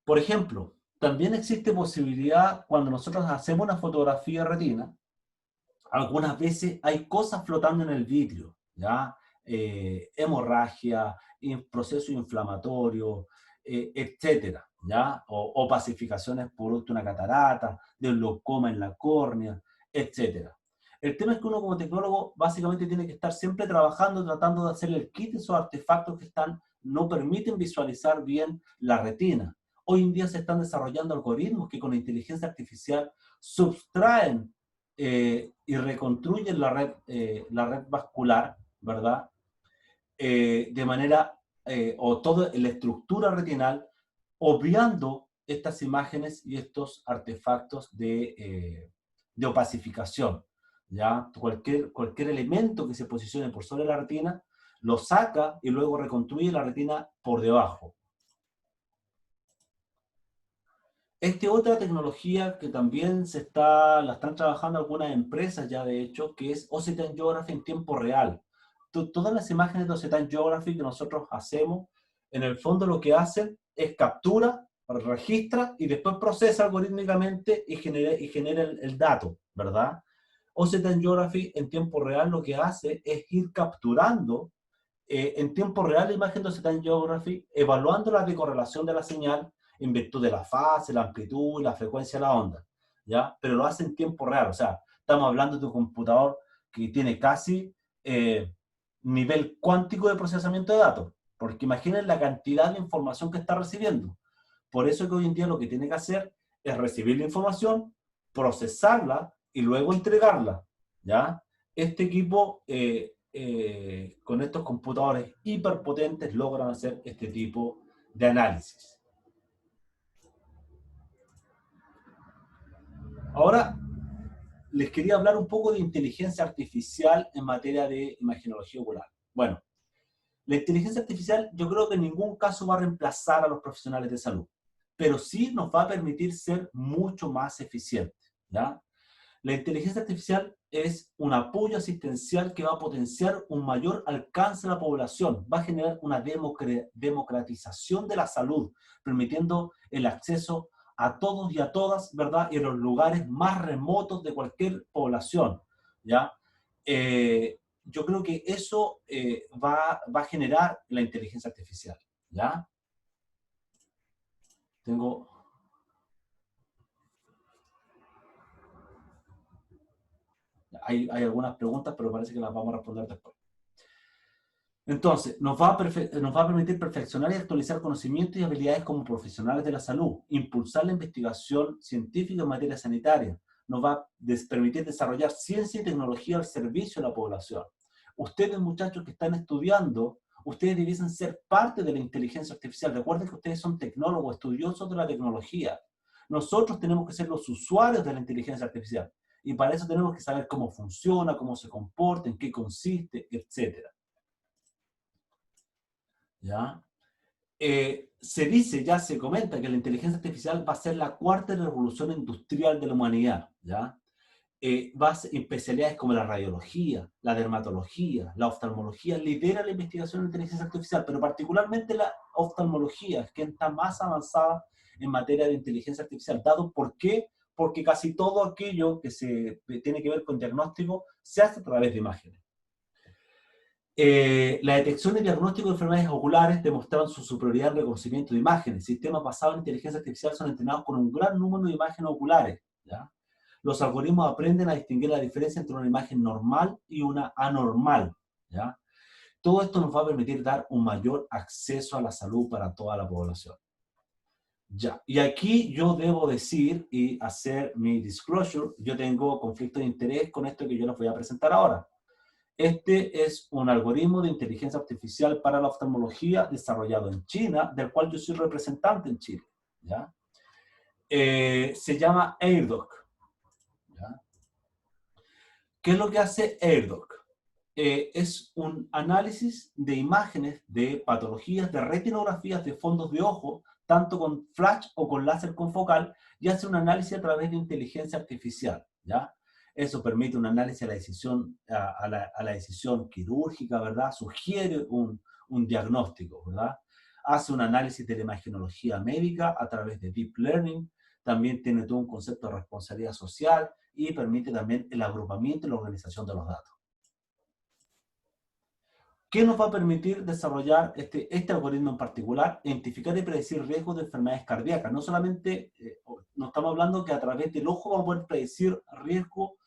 S1: Por ejemplo, también existe posibilidad cuando nosotros hacemos una fotografía de retina, algunas veces hay cosas flotando en el vidrio, ¿ya? Hemorragia, proceso inflamatorio, etcétera, ¿ya? O opacificaciones producto de una catarata, de un glaucoma en la córnea, etcétera. El tema es que uno como tecnólogo básicamente tiene que estar siempre trabajando, tratando de hacerle el kit de esos artefactos que no permiten visualizar bien la retina. Hoy en día se están desarrollando algoritmos que con la inteligencia artificial subtraen y reconstruyen la red vascular, ¿verdad? De manera, o toda la estructura retinal, obviando estas imágenes y estos artefactos de opacificación, ¿ya? Cualquier elemento que se posicione por sobre la retina, lo saca y luego reconstruye la retina por debajo. Esta otra tecnología que también la están trabajando algunas empresas ya de hecho, que es Occitan Geography en tiempo real. Todas las imágenes de Occitan Geography que nosotros hacemos, en el fondo lo que hacen es captura, registra y después procesa algorítmicamente y genera el dato, ¿verdad? Occitan Geography en tiempo real lo que hace es ir capturando en tiempo real la imagen de Occitan Geography, evaluando la decorrelación de la señal en virtud de la fase, la amplitud, la frecuencia de la onda, ¿ya? Pero lo hace en tiempo real, o sea, estamos hablando de un computador que tiene casi nivel cuántico de procesamiento de datos, porque imaginen la cantidad de información que está recibiendo. Por eso que hoy en día lo que tiene que hacer es recibir la información, procesarla y luego entregarla, ¿ya? Este equipo, con estos computadores hiperpotentes, logran hacer este tipo de análisis. Ahora, les quería hablar un poco de inteligencia artificial en materia de imagenología ocular. Bueno, la inteligencia artificial yo creo que en ningún caso va a reemplazar a los profesionales de salud, pero sí nos va a permitir ser mucho más eficientes, ¿ya? La inteligencia artificial es un apoyo asistencial que va a potenciar un mayor alcance a la población, va a generar una democratización de la salud, permitiendo el acceso a todos y a todas, ¿verdad? Y en los lugares más remotos de cualquier población, ¿ya? Yo creo que eso va a generar la inteligencia artificial, ¿ya? Hay algunas preguntas, pero parece que las vamos a responder después. Entonces, nos va a permitir perfeccionar y actualizar conocimientos y habilidades como profesionales de la salud, impulsar la investigación científica en materia sanitaria, nos va a permitir desarrollar ciencia y tecnología al servicio de la población. Ustedes, muchachos que están estudiando, ustedes debiesen ser parte de la inteligencia artificial. Recuerden que ustedes son tecnólogos, estudiosos de la tecnología. Nosotros tenemos que ser los usuarios de la inteligencia artificial. Y para eso tenemos que saber cómo funciona, cómo se comporta, en qué consiste, etc. ¿Ya? Se comenta que la inteligencia artificial va a ser la cuarta revolución industrial de la humanidad, ¿ya? Especialidades como la radiología, la dermatología, la oftalmología, lidera la investigación de inteligencia artificial, pero particularmente la oftalmología es quien está más avanzada en materia de inteligencia artificial, dado ¿por qué? Porque casi todo aquello que tiene que ver con diagnóstico se hace a través de imágenes. La detección y diagnóstico de enfermedades oculares demostraron su superioridad en reconocimiento de imágenes. Sistemas basados en inteligencia artificial son entrenados con un gran número de imágenes oculares, ¿ya? Los algoritmos aprenden a distinguir la diferencia entre una imagen normal y una anormal, ¿ya? Todo esto nos va a permitir dar un mayor acceso a la salud para toda la población. Ya, y aquí yo debo decir y hacer mi disclosure, yo tengo conflicto de interés con esto que yo les voy a presentar ahora. Este es un algoritmo de inteligencia artificial para la oftalmología desarrollado en China, del cual yo soy representante en Chile, ¿ya? Se llama AirDoc, ¿ya? ¿Qué es lo que hace AirDoc? Es un análisis de imágenes de patologías, de retinografías de fondos de ojo, tanto con flash o con láser confocal, y hace un análisis a través de inteligencia artificial, ¿ya? Eso permite un análisis a la decisión, a la decisión quirúrgica, ¿verdad? Sugiere un diagnóstico, ¿verdad? Hace un análisis de la imagenología médica a través de Deep Learning, también tiene todo un concepto de responsabilidad social y permite también el agrupamiento y la organización de los datos. ¿Qué nos va a permitir desarrollar este algoritmo en particular? Identificar y predecir riesgos de enfermedades cardíacas. No solamente, no estamos hablando que a través del ojo vamos a poder predecir riesgo,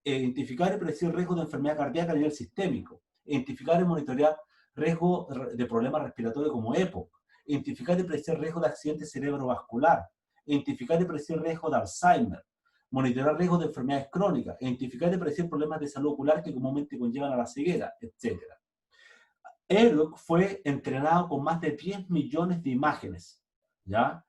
S1: identificar y predecir riesgos de enfermedad cardíaca a nivel sistémico. Identificar y monitorear riesgos de problemas respiratorios como EPOC. Identificar y predecir riesgos de accidente cerebrovascular. Identificar y predecir riesgos de Alzheimer. Monitorear riesgos de enfermedades crónicas. Identificar y predecir problemas de salud ocular que comúnmente conllevan a la ceguera, etc. AirDoc fue entrenado con más de 10 millones de imágenes, ¿ya?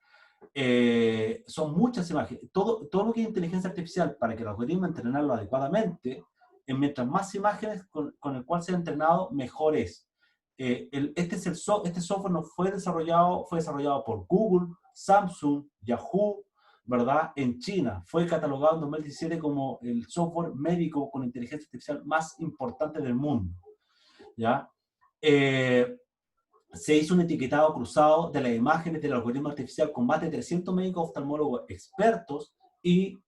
S1: Son muchas imágenes. Todo lo que es inteligencia artificial, para que el algoritmo entrenarlo adecuadamente, mientras más imágenes con el cual se ha entrenado, mejor es. Este software no fue desarrollado por Google, Samsung, Yahoo, ¿verdad? En China. Fue catalogado en 2017 como el software médico con inteligencia artificial más importante del mundo, ¿ya? Se hizo un etiquetado cruzado de las imágenes del algoritmo artificial con más de 300 médicos oftalmólogos expertos y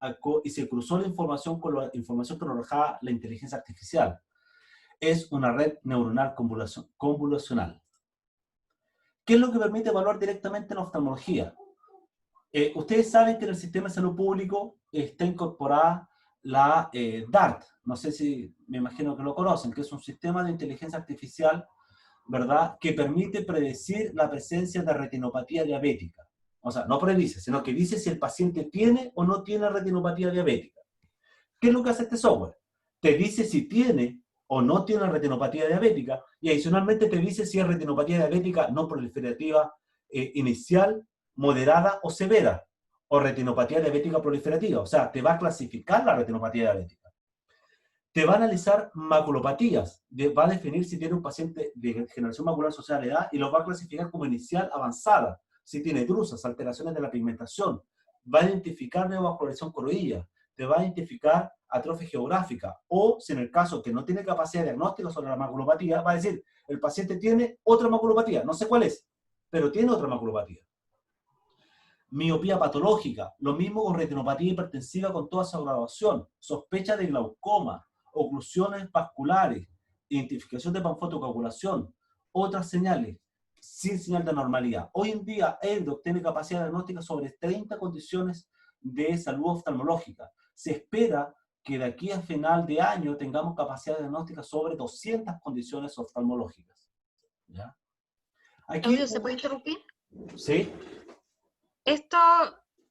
S1: se cruzó la información con la información que nos arrojaba la inteligencia artificial. Es una red neuronal convolucional. ¿Qué es lo que permite evaluar directamente la oftalmología? Ustedes saben que en el sistema de salud público está incorporada la DART, no sé si me imagino que lo conocen, que es un sistema de inteligencia artificial, ¿verdad?, que permite predecir la presencia de retinopatía diabética. O sea, no predice, sino que dice si el paciente tiene o no tiene retinopatía diabética. ¿Qué es lo que hace este software? Te dice si tiene o no tiene retinopatía diabética y adicionalmente te dice si es retinopatía diabética no proliferativa inicial, moderada o severa, o retinopatía diabética proliferativa. O sea, te va a clasificar la retinopatía diabética. Te va a analizar maculopatías, va a definir si tiene un paciente de degeneración macular asociada a la edad y lo va a clasificar como inicial avanzada, si tiene drusas, alteraciones de la pigmentación, va a identificar neovascularización coroidea, te va a identificar atrofia geográfica, o si en el caso que no tiene capacidad de diagnóstico sobre la maculopatía, va a decir, el paciente tiene otra maculopatía, no sé cuál es, pero tiene otra maculopatía. Miopía patológica, lo mismo con retinopatía hipertensiva con toda su agravación, sospecha de glaucoma, oclusiones vasculares, identificación de panfotocoagulación, otras señales, sin señal de anormalidad. Hoy en día, EDOC tiene capacidad diagnóstica sobre 30 condiciones de salud oftalmológica. Se espera que de aquí a final de año tengamos capacidad diagnóstica sobre 200 condiciones oftalmológicas. ¿Ya? Aquí,
S6: Claudio, ¿se puede interrumpir?
S1: ¿sí?
S6: Esto,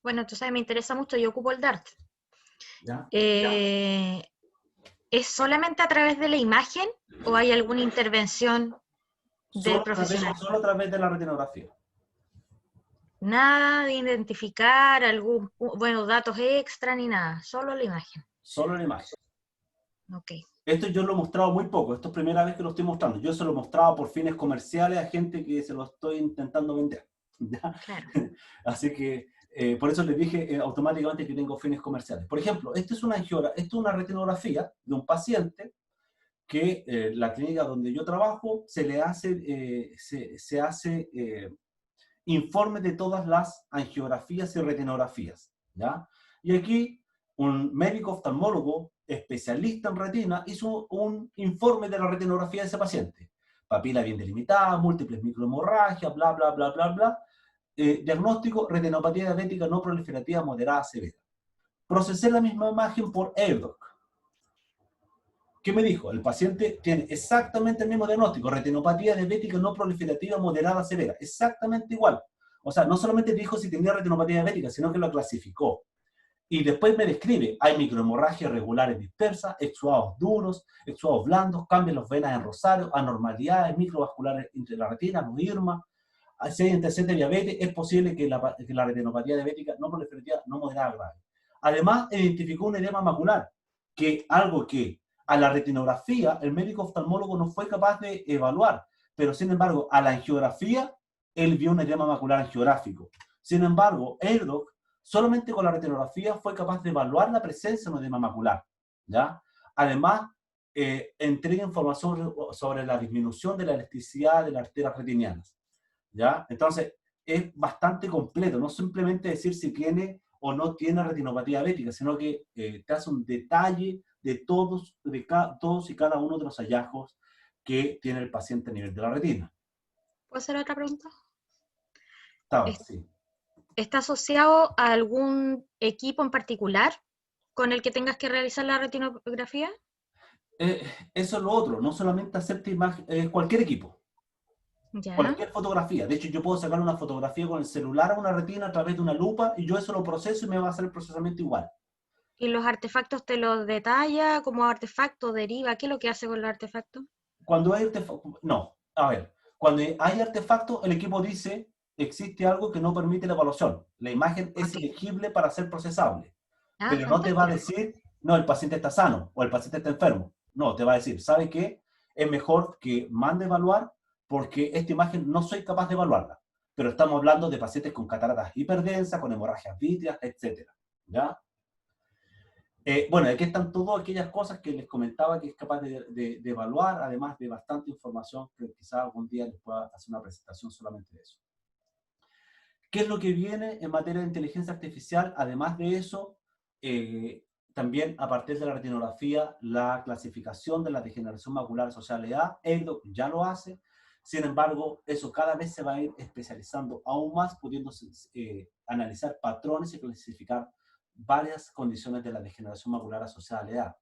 S6: bueno, tú sabes, me interesa mucho, yo ocupo el DART.
S1: ¿Ya?
S6: ¿Es solamente a través de la imagen o hay alguna intervención del profesional?
S1: Solo a través de la retinografía.
S6: Nada de identificar algún, bueno, datos extra ni nada, solo la imagen.
S1: Solo la imagen.
S6: Ok.
S1: Esto yo lo he mostrado muy poco, esto es primera vez que lo estoy mostrando. Yo se lo he mostrado por fines comerciales a gente que se lo estoy intentando vender. ¿Ya?
S6: Claro.
S1: Así que por eso les dije automáticamente que tengo fines comerciales. Por ejemplo, esto es una retinografía de un paciente que la clínica donde yo trabajo se le hace, se hace informe de todas las angiografías y retinografías. ¿Ya? Y aquí un médico oftalmólogo especialista en retina hizo un informe de la retinografía de ese paciente. Papila bien delimitada, múltiples microhemorragias, bla, bla, bla, bla, bla. Diagnóstico, retinopatía diabética no proliferativa moderada severa. Procesé la misma imagen por AirDoc. ¿Qué me dijo? El paciente tiene exactamente el mismo diagnóstico, retinopatía diabética no proliferativa moderada severa, exactamente igual. O sea, no solamente dijo si tenía retinopatía diabética, sino que lo clasificó. Y después me describe, hay microhemorragias regulares dispersas, exudados duros, exudados blandos, cambios en las venas en rosario, anormalidades microvasculares entre la retina, los IRMA. Si hay antecedentes de diabetes, es posible que la retinopatía diabética no proliferativa no moderada grave. Además, identificó un edema macular, que algo que a la retinografía el médico oftalmólogo no fue capaz de evaluar, pero sin embargo, a la angiografía, él vio un edema macular angiográfico. Sin embargo, AirDoc solamente con la retinografía fue capaz de evaluar la presencia de un edema macular, ¿ya? Además, entrega información sobre la disminución de la elasticidad de las arterias retinianas, ¿ya? Entonces, es bastante completo, no simplemente decir si tiene o no tiene retinopatía diabética, sino que te hace un detalle de todos y cada uno de los hallazgos que tiene el paciente a nivel de la retina.
S6: ¿Puedo hacer otra pregunta?
S1: Sí.
S6: ¿Está asociado a algún equipo en particular con el que tengas que realizar la retinografía?
S1: Eso es lo otro, no solamente hacerte imagen, cualquier equipo,
S6: Ya.
S1: cualquier fotografía. De hecho, yo puedo sacar una fotografía con el celular a una retina a través de una lupa y yo eso lo proceso y me va a hacer el procesamiento igual.
S6: ¿Y los artefactos te los detalla como artefacto, deriva? ¿Qué es lo que hace con los artefactos?
S1: Cuando hay artefactos, no, a ver, cuando hay artefactos, el equipo dice, existe algo que no permite la evaluación. La imagen es elegible para ser procesable. Pero no te va a decir, no, el paciente está sano o el paciente está enfermo. No, te va a decir, ¿sabe qué? Es mejor que mande a evaluar porque esta imagen no soy capaz de evaluarla. Pero estamos hablando de pacientes con cataratas hiperdensas, con hemorragias vítreas, etc. ¿Ya? Bueno, aquí están todas aquellas cosas que les comentaba que es capaz de evaluar, además de bastante información que quizás algún día les pueda hacer una presentación solamente de eso. ¿Qué es lo que viene en materia de inteligencia artificial? Además de eso, también a partir de la retinografía, la clasificación de la degeneración macular asociada a la edad, EDOC ya lo hace. Sin embargo, eso cada vez se va a ir especializando aún más, pudiéndose analizar patrones y clasificar varias condiciones de la degeneración macular asociada a la edad,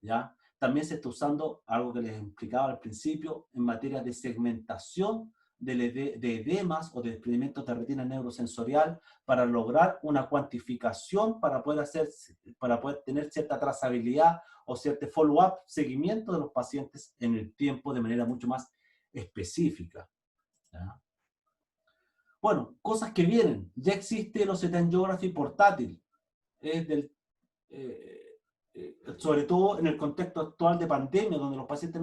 S1: ¿ya? También se está usando algo que les explicaba al principio en materia de segmentación de edemas o de desprendimientos de retina neurosensorial para lograr una cuantificación para poder tener cierta trazabilidad o cierto follow-up, seguimiento de los pacientes en el tiempo de manera mucho más específica. ¿Ya? Bueno, cosas que vienen. Ya existe el OCT Angiography portátil. Sobre todo en el contexto actual de pandemia, donde los pacientes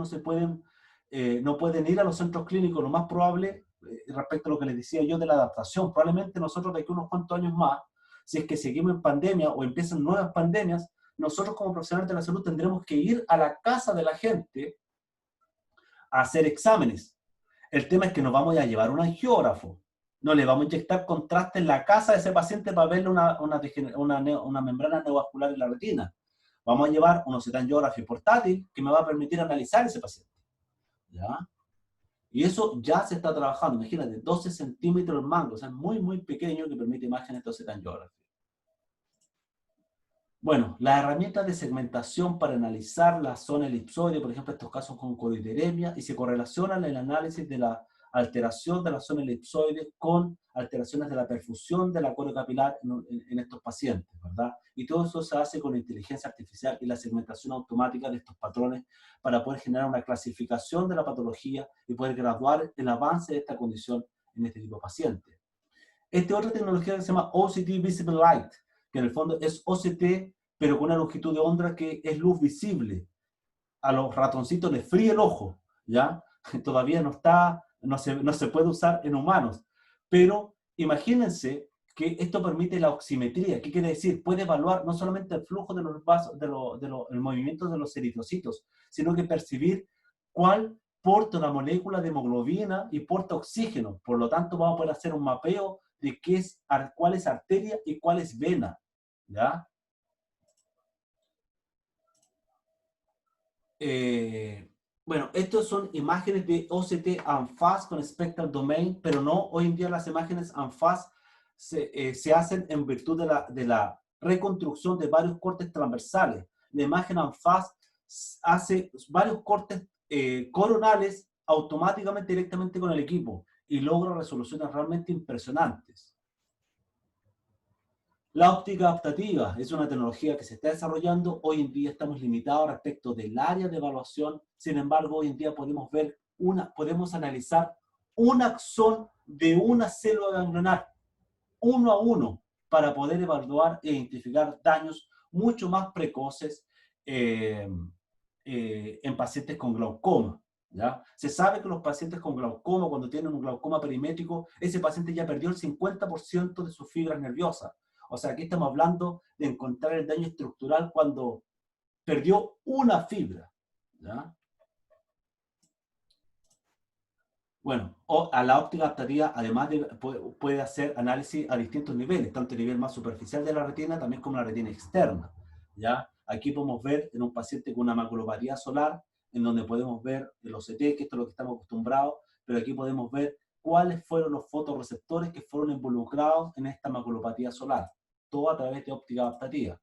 S1: no pueden ir a los centros clínicos, lo más probable, respecto a lo que les decía yo de la adaptación, probablemente nosotros de aquí a unos cuantos años más, si es que seguimos en pandemia o empiezan nuevas pandemias, nosotros como profesionales de la salud tendremos que ir a la casa de la gente a hacer exámenes. El tema es que nos vamos a llevar un angiógrafo. No le vamos a inyectar contraste en la casa de ese paciente para verle una membrana neovascular en la retina. Vamos a llevar un OCT Angiography portátil que me va a permitir analizar ese paciente. ¿Ya? Y eso ya se está trabajando. Imagínate, 12 centímetros el mango, o sea, muy, muy pequeño, que permite imágenes de OCT Angiography. Bueno, las herramientas de segmentación para analizar la zona elipsoide, por ejemplo, estos casos con corideremia, y se correlacionan el análisis de la alteración de la zona elipsoide con alteraciones de la perfusión de la coreo capilar en estos pacientes, ¿verdad? Y todo eso se hace con inteligencia artificial y la segmentación automática de estos patrones para poder generar una clasificación de la patología y poder graduar el avance de esta condición en este tipo de pacientes. Esta otra tecnología que se llama OCT Visible Light, que en el fondo es OCT, pero con una longitud de onda que es luz visible. A los ratoncitos les fríe el ojo, ¿ya? Todavía no se puede usar en humanos. Pero imagínense que esto permite la oximetría. ¿Qué quiere decir? Puede evaluar no solamente el flujo de los vasos, el movimiento de los eritrocitos, sino que percibir cuál porta una molécula de hemoglobina y porta oxígeno. Por lo tanto, vamos a poder hacer un mapeo de cuál es arteria y cuál es vena. ¿Ya? Bueno, estas son imágenes de OCT ANFAS con Spectral Domain, pero no, hoy en día las imágenes ANFAS se hacen en virtud de la reconstrucción de varios cortes transversales. La imagen ANFAS hace varios cortes coronales automáticamente directamente con el equipo y logra resoluciones realmente impresionantes. La óptica adaptativa es una tecnología que se está desarrollando. Hoy en día estamos limitados respecto del área de evaluación. Sin embargo, hoy en día podemos analizar un axón de una célula ganglionar, uno a uno, para poder evaluar e identificar daños mucho más precoces en pacientes con glaucoma. ¿Ya? Se sabe que los pacientes con glaucoma, cuando tienen un glaucoma perimétrico, ese paciente ya perdió el 50% de sus fibras nerviosas. O sea, aquí estamos hablando de encontrar el daño estructural cuando perdió una fibra. ¿Ya? Bueno, a la óptica adaptativa, además puede hacer análisis a distintos niveles, tanto a nivel más superficial de la retina, también como la retina externa. ¿Ya? Aquí podemos ver en un paciente con una maculopatía solar, en donde podemos ver el OCT, que esto es lo que estamos acostumbrados, pero aquí podemos ver cuáles fueron los fotorreceptores que fueron involucrados en esta maculopatía solar. Todo a través de óptica adaptativa.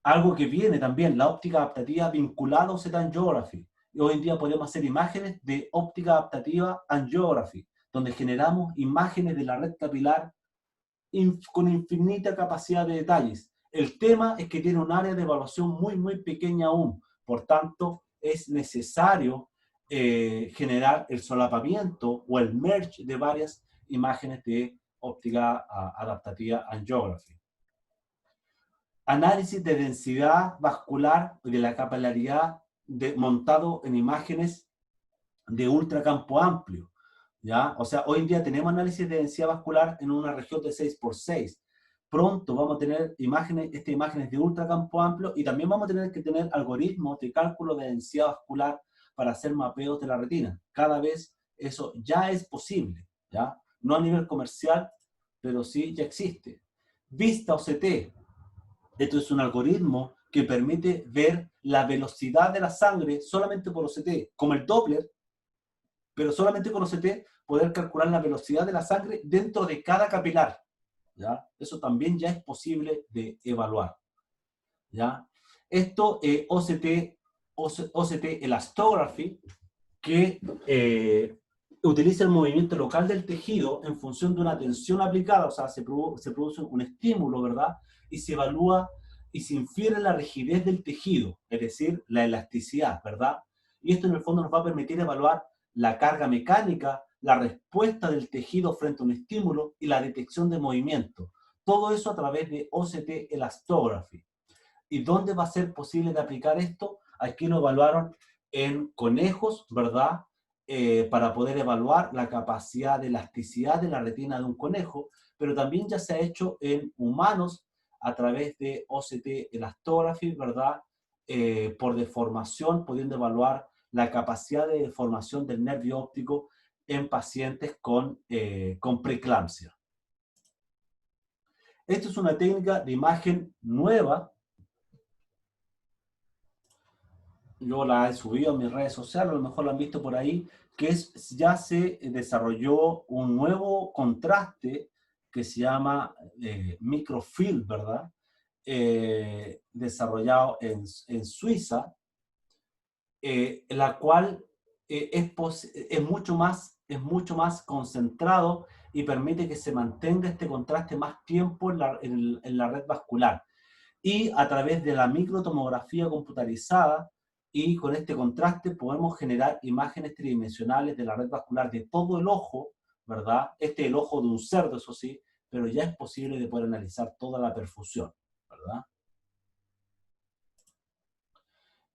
S1: Algo que viene también, la óptica adaptativa vinculada a OCT Angiography. Y hoy en día podemos hacer imágenes de óptica adaptativa Angiography, donde generamos imágenes de la red capilar con infinita capacidad de detalles. El tema es que tiene un área de evaluación muy, muy pequeña aún. Por tanto, es necesario generar el solapamiento o el merge de varias imágenes de óptica adaptativa Angiography. Análisis de densidad vascular y de la capilaridad montado en imágenes de ultracampo amplio. ¿Ya? O sea, hoy en día tenemos análisis de densidad vascular en una región de 6x6. Pronto vamos a tener imágenes de ultracampo amplio y también vamos a tener que tener algoritmos de cálculo de densidad vascular para hacer mapeos de la retina. Cada vez eso ya es posible, ¿ya? No a nivel comercial, pero sí ya existe. Vista OCT. Esto es un algoritmo que permite ver la velocidad de la sangre solamente por OCT, como el Doppler, pero solamente con OCT poder calcular la velocidad de la sangre dentro de cada capilar. ¿Ya? Eso también ya es posible de evaluar. ¿Ya? Esto, OCT Elastography, que utiliza el movimiento local del tejido en función de una tensión aplicada, o sea, se produce un estímulo, ¿verdad? Y se evalúa y se infiere la rigidez del tejido, es decir, la elasticidad, ¿verdad? Y esto en el fondo nos va a permitir evaluar la carga mecánica, la respuesta del tejido frente a un estímulo y la detección de movimiento. Todo eso a través de OCT Elastography. ¿Y dónde va a ser posible de aplicar esto? Aquí lo evaluaron en conejos, ¿verdad? Para poder evaluar la capacidad de elasticidad de la retina de un conejo, pero también ya se ha hecho en humanos a través de OCT Elastography, ¿verdad? Por deformación, pudiendo evaluar la capacidad de deformación del nervio óptico en pacientes con preeclampsia. Esto es una técnica de imagen nueva. Yo la he subido a mis redes sociales, a lo mejor lo han visto por ahí, que ya se desarrolló un nuevo contraste que se llama microfield, ¿verdad? Desarrollado en Suiza, la cual es mucho más concentrado y permite que se mantenga este contraste más tiempo en la red vascular. Y a través de la microtomografía computarizada y con este contraste podemos generar imágenes tridimensionales de la red vascular de todo el ojo, ¿verdad? Este es el ojo de un cerdo, eso sí, pero ya es posible de poder analizar toda la perfusión, ¿verdad?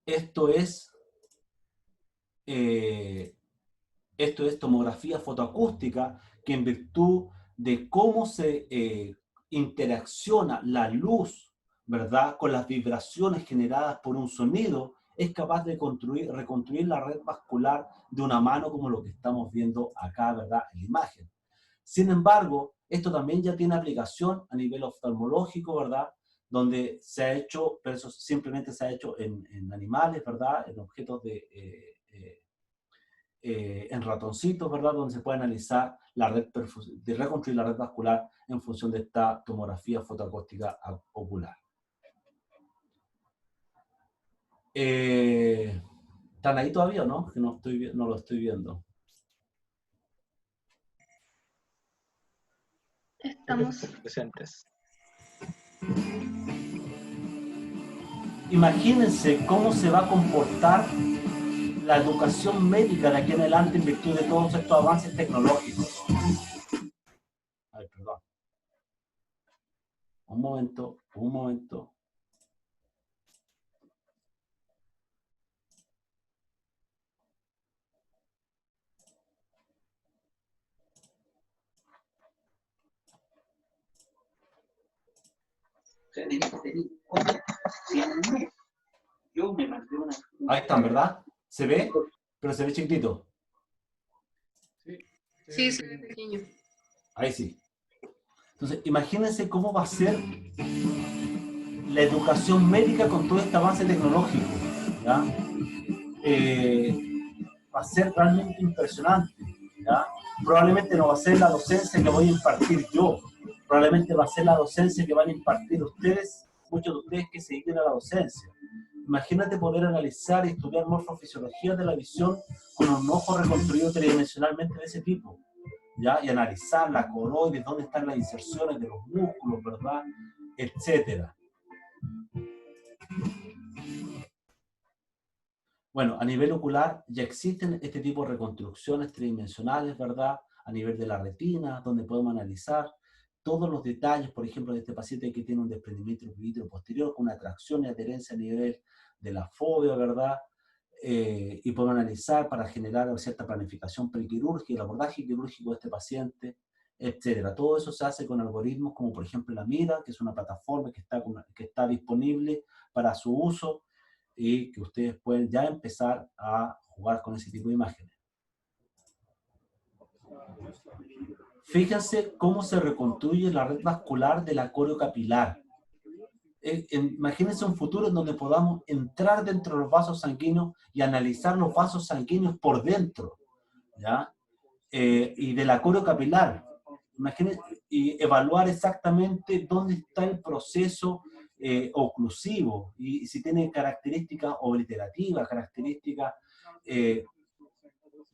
S1: Esto es tomografía fotoacústica, que en virtud de cómo se interacciona la luz, ¿verdad?, con las vibraciones generadas por un sonido, es capaz de reconstruir la red vascular de una mano como lo que estamos viendo acá, ¿verdad?, en la imagen. Sin embargo, esto también ya tiene aplicación a nivel oftalmológico, ¿verdad?, donde se ha hecho, pero eso simplemente se ha hecho en animales, ¿verdad?, en objetos en ratoncitos, ¿verdad?, donde se puede analizar la red de reconstruir la red vascular en función de esta tomografía fotoacústica ocular. ¿Están ahí todavía o no? Que no lo estoy viendo.
S3: Estamos.
S2: Presentes.
S1: Imagínense cómo se va a comportar la educación médica de aquí en adelante en virtud de todos estos avances tecnológicos. Ay, perdón. Un momento. Ahí están, ¿verdad? ¿Se ve? Pero se ve chiquitito.
S7: Sí, se ve pequeño.
S1: Ahí sí. Entonces, imagínense cómo va a ser la educación médica con todo este avance tecnológico, ¿ya? Va a ser realmente impresionante, ¿ya? Probablemente no va a ser la docencia que voy a impartir yo, probablemente va a ser la docencia que van a impartir ustedes, muchos de ustedes que se dediquen a la docencia. Imagínate poder analizar y estudiar morfofisiología de la visión con un ojo reconstruido tridimensionalmente de ese tipo, ¿ya? Y analizar la coroides, dónde están las inserciones de los músculos, ¿verdad?, etcétera. Bueno, a nivel ocular ya existen este tipo de reconstrucciones tridimensionales, ¿verdad?, a nivel de la retina, donde podemos analizar todos los detalles, por ejemplo, de este paciente que tiene un desprendimiento vitro posterior con una tracción y adherencia a nivel de la fobia, ¿verdad? Y podemos analizar para generar cierta planificación prequirúrgica, el abordaje quirúrgico de este paciente, etcétera. Todo eso se hace con algoritmos como, por ejemplo, la Mira, que es una plataforma que está disponible para su uso y que ustedes pueden ya empezar a jugar con ese tipo de imágenes. Fíjense cómo se reconstruye la red vascular de la coreo-capilar. Imagínense un futuro en donde podamos entrar dentro de los vasos sanguíneos y analizar los vasos sanguíneos por dentro, ¿ya? Y de la coreo-capilar. Imagínense, y evaluar exactamente dónde está el proceso oclusivo y si tiene características obliterativas, características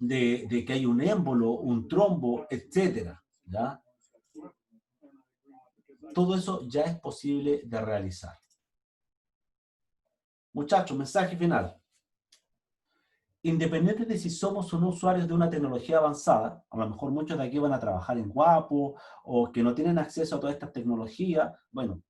S1: de que hay un émbolo, un trombo, etcétera, ¿ya? Todo eso ya es posible de realizar. Muchachos, mensaje final. Independiente de si somos o no usuarios de una tecnología avanzada, a lo mejor muchos de aquí van a trabajar en Guapo, o que no tienen acceso a todas estas tecnologías, bueno,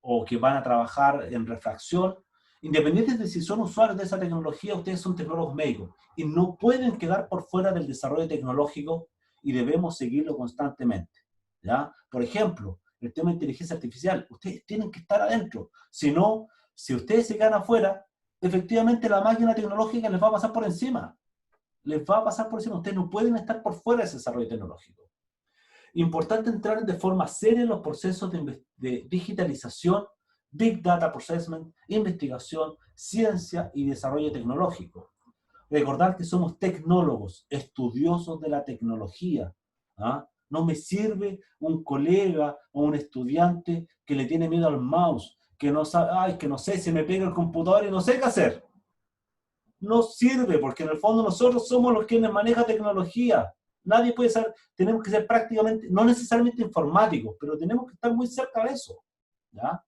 S1: o que van a trabajar en refracción, independiente de si son usuarios de esa tecnología, ustedes son tecnólogos médicos, y no pueden quedar por fuera del desarrollo tecnológico, y debemos seguirlo constantemente, ¿ya? Por ejemplo, el tema de inteligencia artificial, ustedes tienen que estar adentro, si no, si ustedes se quedan afuera, efectivamente la máquina tecnológica les va a pasar por encima. Les va a pasar por encima. Ustedes no pueden estar por fuera de ese desarrollo tecnológico. Importante entrar de forma seria en los procesos de digitalización, Big Data Processing, investigación, ciencia y desarrollo tecnológico. Recordar que somos tecnólogos, estudiosos de la tecnología. ¿Ah? No me sirve un colega o un estudiante que le tiene miedo al mouse, que no sabe, ay, que no sé, se me pega el computador y no sé qué hacer. No sirve, porque en el fondo nosotros somos los quienes manejan tecnología. Nadie puede ser, tenemos que ser prácticamente, no necesariamente informáticos, pero tenemos que estar muy cerca de eso, ¿ya?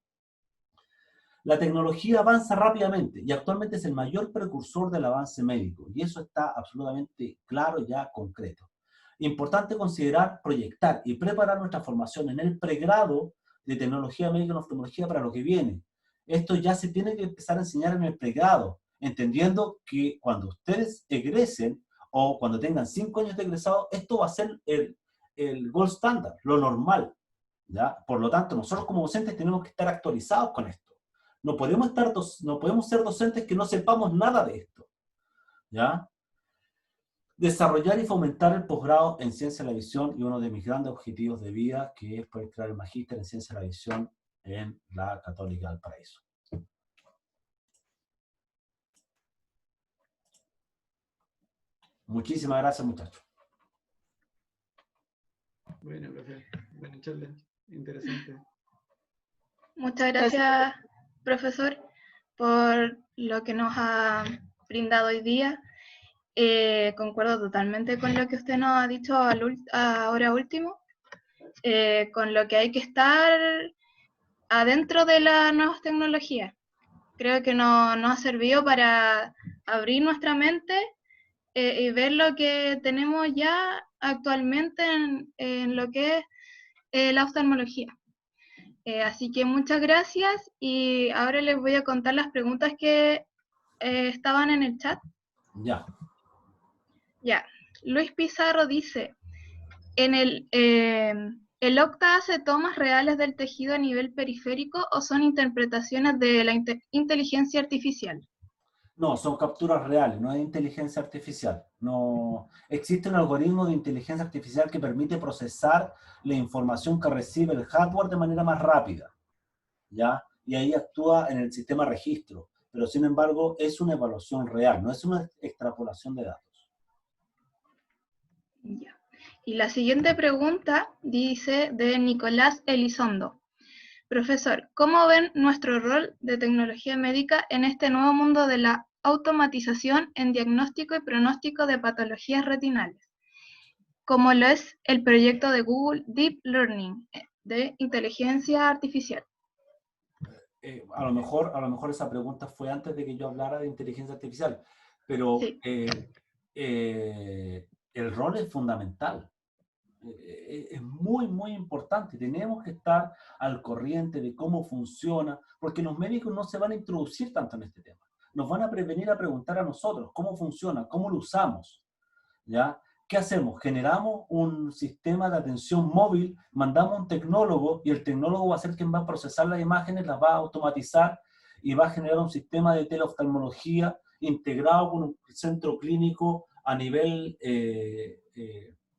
S1: La tecnología avanza rápidamente y actualmente es el mayor precursor del avance médico, y eso está absolutamente claro y ya concreto. Importante considerar, proyectar y preparar nuestra formación en el pregrado de tecnología médica en oftalmología para lo que viene. Esto ya se tiene que empezar a enseñar en el pregrado, entendiendo que cuando ustedes egresen o cuando tengan 5 años de egresado, esto va a ser el gold standard, lo normal, ¿ya? Por lo tanto, nosotros como docentes tenemos que estar actualizados con esto. No podemos ser docentes que no sepamos nada de esto, ¿ya? Desarrollar y fomentar el posgrado en Ciencia de la Visión, y uno de mis grandes objetivos de vida, que es poder crear el magíster en Ciencia de la Visión en la Católica del Paraíso. Muchísimas gracias, muchachos.
S2: Bueno, profe. Buena charla. Interesante.
S3: Muchas gracias, profesor, por lo que nos ha brindado hoy día. Concuerdo totalmente con lo que usted nos ha dicho ahora último, con lo que hay que estar adentro de las nuevas tecnologías. Creo que nos ha servido para abrir nuestra mente y ver lo que tenemos ya actualmente en lo que es la oftalmología. Así que muchas gracias, y ahora les voy a contar las preguntas que estaban en el chat.
S1: Ya.
S3: Ya, Luis Pizarro dice, ¿el Octa hace tomas reales del tejido a nivel periférico o son interpretaciones de la inteligencia artificial?
S1: No, son capturas reales, no es inteligencia artificial. No, existe un algoritmo de inteligencia artificial que permite procesar la información que recibe el hardware de manera más rápida, ¿ya? Y ahí actúa en el sistema registro, pero sin embargo es una evaluación real, no es una extrapolación de datos.
S3: Ya. Y la siguiente pregunta dice de Nicolás Elizondo. Profesor, ¿cómo ven nuestro rol de tecnología médica en este nuevo mundo de la automatización en diagnóstico y pronóstico de patologías retinales, como lo es el proyecto de Google Deep Learning de inteligencia artificial?
S1: A lo mejor esa pregunta fue antes de que yo hablara de inteligencia artificial, pero
S3: Sí.
S1: El rol es fundamental. Es muy, muy importante. Tenemos que estar al corriente de cómo funciona, porque los médicos no se van a introducir tanto en este tema. Nos van a prevenir a preguntar a nosotros cómo funciona, cómo lo usamos, ¿ya? ¿Qué hacemos? Generamos un sistema de atención móvil, mandamos un tecnólogo, y el tecnólogo va a ser quien va a procesar las imágenes, las va a automatizar y va a generar un sistema de teleoftalmología integrado con un centro clínico a nivel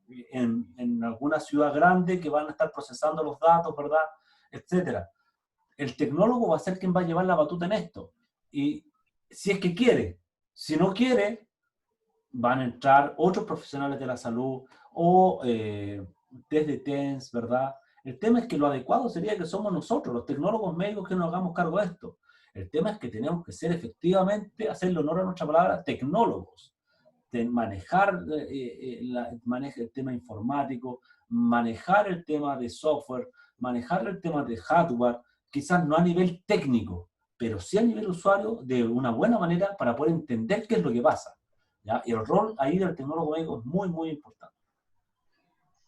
S1: en alguna ciudad grande, que van a estar procesando los datos, ¿verdad? Etcétera. El tecnólogo va a ser quien va a llevar la batuta en esto. Y si es que quiere, si no quiere, van a entrar otros profesionales de la salud o desde TENS, ¿verdad? El tema es que lo adecuado sería que somos nosotros, los tecnólogos médicos, que nos hagamos cargo de esto. El tema es que tenemos que ser efectivamente, hacerle honor a nuestra palabra, tecnólogos. manejar el tema informático, manejar el tema de software, manejar el tema de hardware, quizás no a nivel técnico, pero sí a nivel usuario de una buena manera para poder entender qué es lo que pasa, ¿ya? Y el rol ahí del tecnólogo médico es muy, muy importante.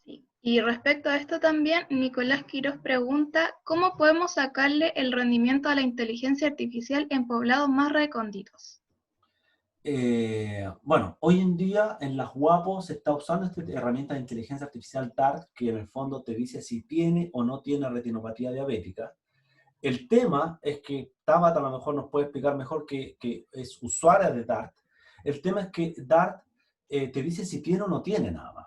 S3: Sí. Y respecto a esto también, Nicolás Quiroz pregunta, ¿cómo podemos sacarle el rendimiento a la inteligencia artificial en poblados más recónditos?
S1: Bueno, hoy en día en las UAPO se está usando esta herramienta de inteligencia artificial DART, que en el fondo te dice si tiene o no tiene retinopatía diabética. El tema es que Tabata a lo mejor nos puede explicar mejor que es usuaria de DART. El tema es que DART te dice si tiene o no tiene nada más.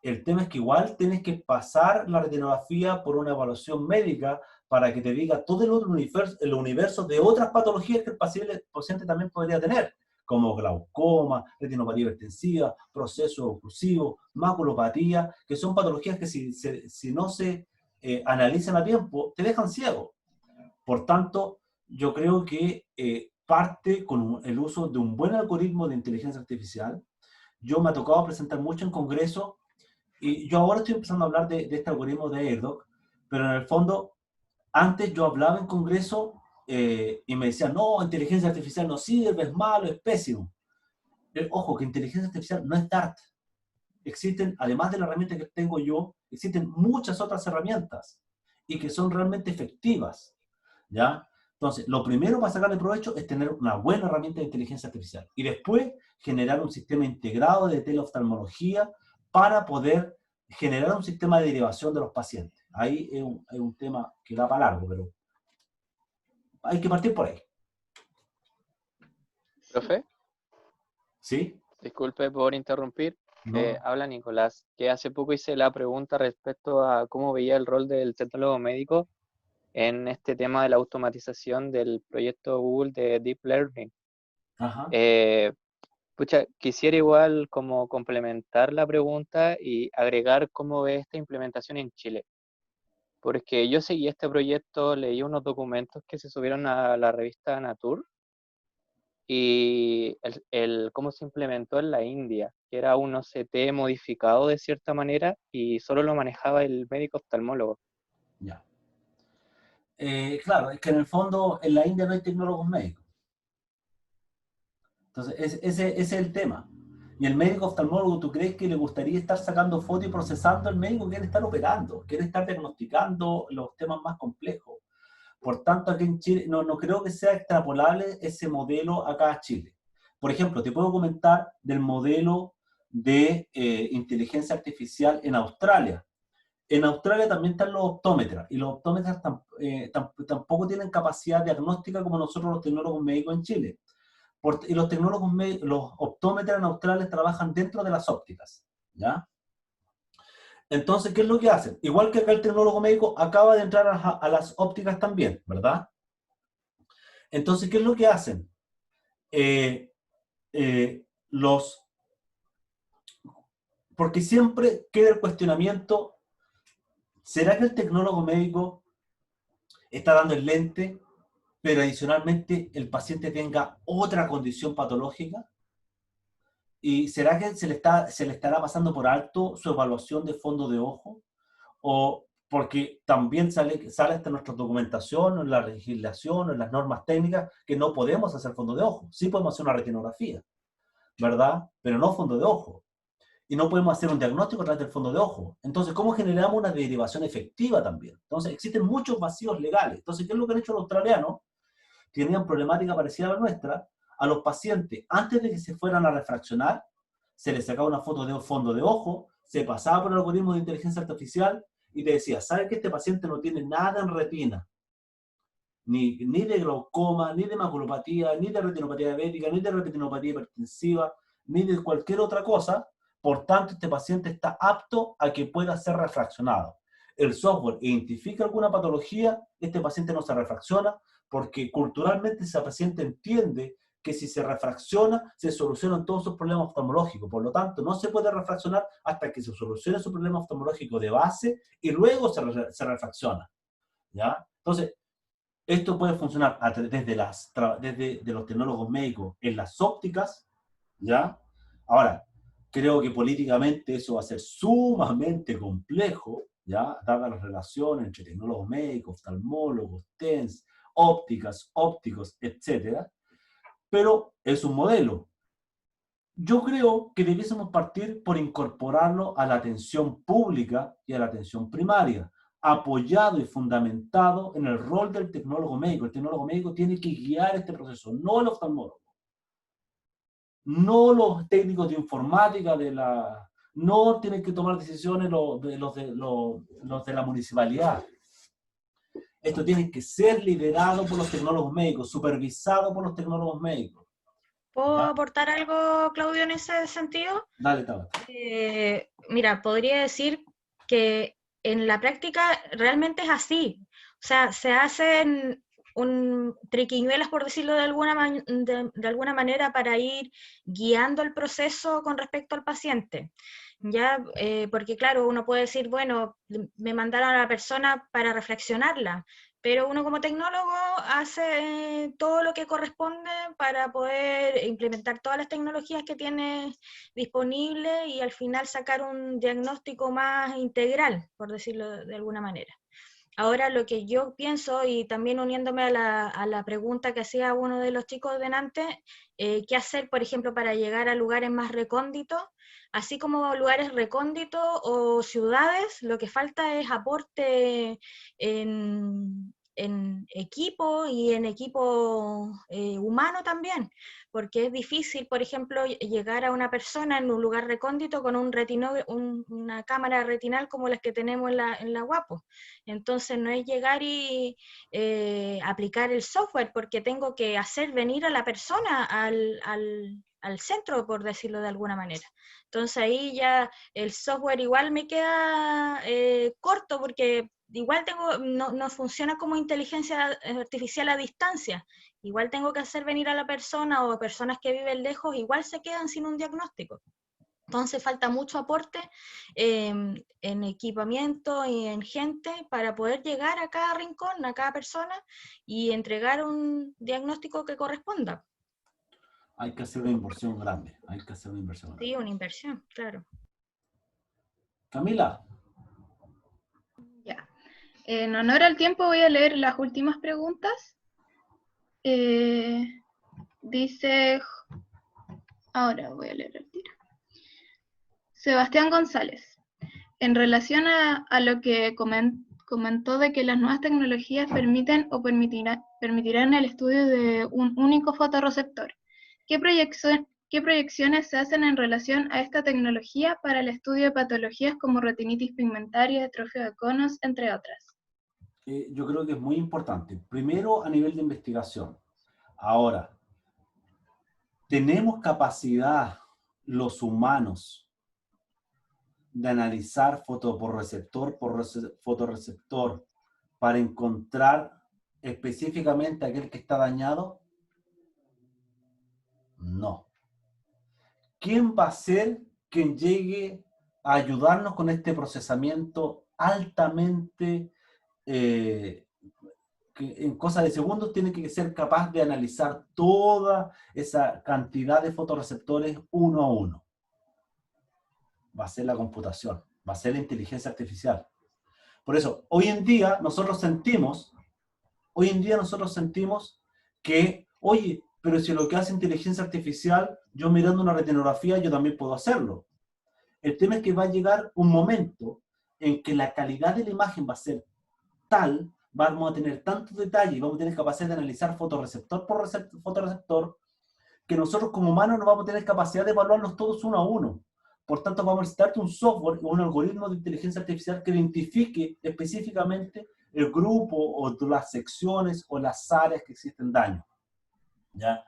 S1: El tema es que igual tienes que pasar la retinografía por una evaluación médica para que te diga todo el universo de otras patologías que el paciente también podría tener, como glaucoma, retinopatía hipertensiva, proceso oclusivo, maculopatía, que son patologías que si no se analizan a tiempo, te dejan ciego. Por tanto, yo creo que parte con el uso de un buen algoritmo de inteligencia artificial. Yo me ha tocado presentar mucho en congreso, y yo ahora estoy empezando a hablar de este algoritmo de AirDoc, pero en el fondo, antes yo hablaba en congreso y me decían, no, inteligencia artificial no sirve, es malo, es pésimo. Ojo, que inteligencia artificial no es DART. Existen, además de la herramienta que tengo yo, existen muchas otras herramientas y que son realmente efectivas, ¿ya? Entonces, lo primero para sacarle provecho es tener una buena herramienta de inteligencia artificial y después generar un sistema integrado de teleoftalmología para poder generar un sistema de derivación de los pacientes. Ahí es un tema que da para largo, pero hay que partir por ahí.
S7: Profe,
S1: ¿Sí?
S7: disculpe por interrumpir.
S1: No.
S7: Habla Nicolás, que hace poco hice la pregunta respecto a cómo veía el rol del tecnólogo médico en este tema de la automatización del proyecto Google de Deep Learning.
S1: Ajá.
S7: Pucha, quisiera igual como complementar la pregunta y agregar cómo ve esta implementación en Chile. Porque yo seguí este proyecto, leí unos documentos que se subieron a la revista Nature y cómo se implementó en la India, que era un OCT modificado de cierta manera y solo lo manejaba el médico oftalmólogo.
S1: Ya. Claro, es que en el fondo en la India no hay tecnólogos médicos. Entonces, ese es el tema. Y el médico oftalmólogo, ¿tú crees que le gustaría estar sacando fotos y procesando? El médico quiere estar operando, quiere estar diagnosticando los temas más complejos. Por tanto, aquí en Chile no creo que sea extrapolable ese modelo acá a Chile. Por ejemplo, te puedo comentar del modelo de inteligencia artificial en Australia. En Australia también están los optómetras, y los optómetras tampoco tienen capacidad diagnóstica como nosotros los tecnólogos médicos en Chile. Y los los optómetras en Australia trabajan dentro de las ópticas, ¿ya? Entonces, ¿qué es lo que hacen? Igual que acá el tecnólogo médico acaba de entrar a las ópticas también, ¿verdad? Entonces, ¿qué es lo que hacen? Porque siempre queda el cuestionamiento, ¿será que el tecnólogo médico está dando el lente, pero adicionalmente el paciente tenga otra condición patológica? ¿Y será que se le estará pasando por alto su evaluación de fondo de ojo? O porque también sale hasta nuestra documentación, en la legislación, en las normas técnicas, que no podemos hacer fondo de ojo. Sí podemos hacer una retinografía, ¿verdad? Pero no fondo de ojo. Y no podemos hacer un diagnóstico a través del fondo de ojo. Entonces, ¿cómo generamos una derivación efectiva también? Entonces, existen muchos vacíos legales. Entonces, ¿qué es lo que han hecho los australianos? Tenían problemática parecida a la nuestra. A los pacientes, antes de que se fueran a refraccionar, se les sacaba una foto de fondo de ojo, se pasaba por el algoritmo de inteligencia artificial y te decía, ¿sabes que este paciente no tiene nada en retina? Ni de glaucoma, ni de maculopatía, ni de retinopatía diabética, ni de retinopatía hipertensiva, ni de cualquier otra cosa. Por tanto, este paciente está apto a que pueda ser refraccionado. El software identifica alguna patología, este paciente no se refracciona, porque culturalmente ese paciente entiende que si se refracciona, se solucionan todos sus problemas oftalmológicos. Por lo tanto, no se puede refraccionar hasta que se solucione su problema oftalmológico de base y luego se refracciona, ¿ya? Entonces, esto puede funcionar desde los tecnólogos médicos en las ópticas, ¿ya? Ahora, creo que políticamente eso va a ser sumamente complejo, ¿ya? Dadas las relaciones entre tecnólogos médicos, oftalmólogos, TENS, ópticos, etcétera. Pero es un modelo. Yo creo que debiésemos partir por incorporarlo a la atención pública y a la atención primaria, apoyado y fundamentado en el rol del tecnólogo médico. El tecnólogo médico tiene que guiar este proceso, no el oftalmólogo, no los técnicos de informática, no tienen que tomar decisiones los de la municipalidad. Esto tiene que ser liderado por los tecnólogos médicos, supervisado por los tecnólogos médicos.
S6: ¿Puedo
S1: ¿Ya?
S6: aportar algo, Claudio, en ese sentido?
S1: Dale, Tabata.
S6: Mira, podría decir que en la práctica realmente es así. O sea, se hacen triquiñuelas, por decirlo de de alguna manera, para ir guiando el proceso con respecto al paciente. ¿Ya? Porque claro, uno puede decir, bueno, me mandaron a la persona para reflexionarla, pero uno como tecnólogo hace todo lo que corresponde para poder implementar todas las tecnologías que tiene disponibles y al final sacar un diagnóstico más integral, por decirlo de alguna manera. Ahora lo que yo pienso, y también uniéndome a la pregunta que hacía uno de los chicos delante, ¿qué hacer, por ejemplo, para llegar a lugares más recónditos? Así como lugares recónditos o ciudades, lo que falta es aporte en equipo y en equipo humano también, porque es difícil, por ejemplo, llegar a una persona en un lugar recóndito con una cámara retinal como las que tenemos en la Guapo. Entonces no es llegar y aplicar el software, porque tengo que hacer venir a la persona al centro, por decirlo de alguna manera. Entonces ahí ya el software igual me queda corto, porque igual no funciona como inteligencia artificial a distancia. Igual tengo que hacer venir a la persona, o personas que viven lejos igual se quedan sin un diagnóstico. Entonces falta mucho aporte en equipamiento y en gente para poder llegar a cada rincón, a cada persona y entregar un diagnóstico que corresponda.
S1: Hay que hacer una inversión grande. Hay que hacer una inversión grande.
S6: Sí, una inversión, claro.
S1: Camila.
S3: Ya. En honor al tiempo voy a leer las últimas preguntas. Dice, ahora voy a leer el tiro. Sebastián González, en relación a lo que comentó de que las nuevas tecnologías permiten o permitirán el estudio de un único fotorreceptor, ¿qué proyecciones se hacen en relación a esta tecnología para el estudio de patologías como retinitis pigmentaria, atrofia de conos, entre otras?
S1: Yo creo que es muy importante. Primero, a nivel de investigación. Ahora, ¿tenemos capacidad los humanos de analizar fotorreceptor por fotorreceptor para encontrar específicamente aquel que está dañado? No. ¿Quién va a ser quien llegue a ayudarnos con este procesamiento altamente, que en cosa de segundos tiene que ser capaz de analizar toda esa cantidad de fotorreceptores uno a uno? Va a ser la computación, va a ser la inteligencia artificial. Por eso, hoy en día nosotros sentimos que, oye, pero si lo que hace inteligencia artificial, yo mirando una retinografía, yo también puedo hacerlo. El tema es que va a llegar un momento en que la calidad de la imagen va a ser tal, vamos a tener tantos detalles, vamos a tener capacidad de analizar fotorreceptor por fotorreceptor, que nosotros como humanos no vamos a tener capacidad de evaluarlos todos uno a uno. Por tanto, vamos a necesitar un software o un algoritmo de inteligencia artificial que identifique específicamente el grupo o las secciones o las áreas que existen daño. ¿Ya?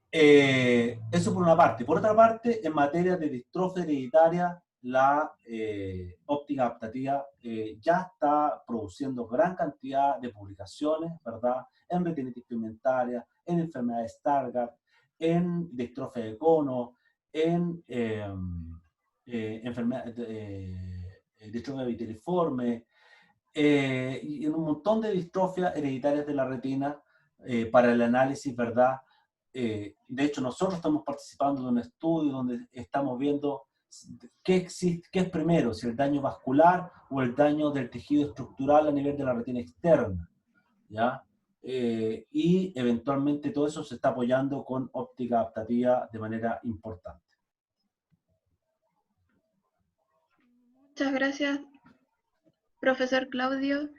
S1: Eso por una parte. Por otra parte, en materia de distrofia hereditaria, la óptica adaptativa ya está produciendo gran cantidad de publicaciones, ¿verdad? En retinitis pigmentaria, en enfermedades Stargardt, en distrofia de cono, en distrofia vitiliforme, y en un montón de distrofias hereditarias de la retina para el análisis, ¿verdad? de hecho, nosotros estamos participando de un estudio donde estamos viendo qué es primero, si el daño vascular o el daño del tejido estructural a nivel de la retina externa, ¿ya? Y eventualmente todo eso se está apoyando con óptica adaptativa de manera importante.
S3: Muchas gracias, profesor Claudio.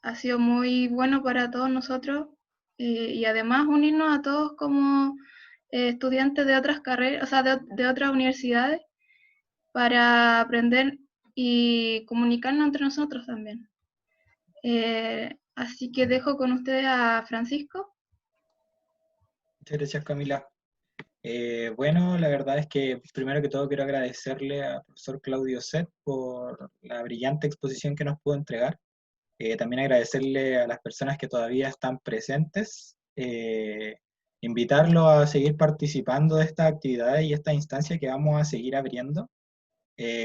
S3: Ha sido muy bueno para todos nosotros y además unirnos a todos como estudiantes de otras carreras, o sea, de otras universidades, para aprender y comunicarnos entre nosotros también. Así que dejo con ustedes a Francisco.
S2: Muchas gracias, Camila. Bueno, la verdad es que primero que todo quiero agradecerle al profesor Claudio Set por la brillante exposición que nos pudo entregar. También agradecerle a las personas que todavía están presentes, invitarlos a seguir participando de estas actividades y esta instancia que vamos a seguir abriendo.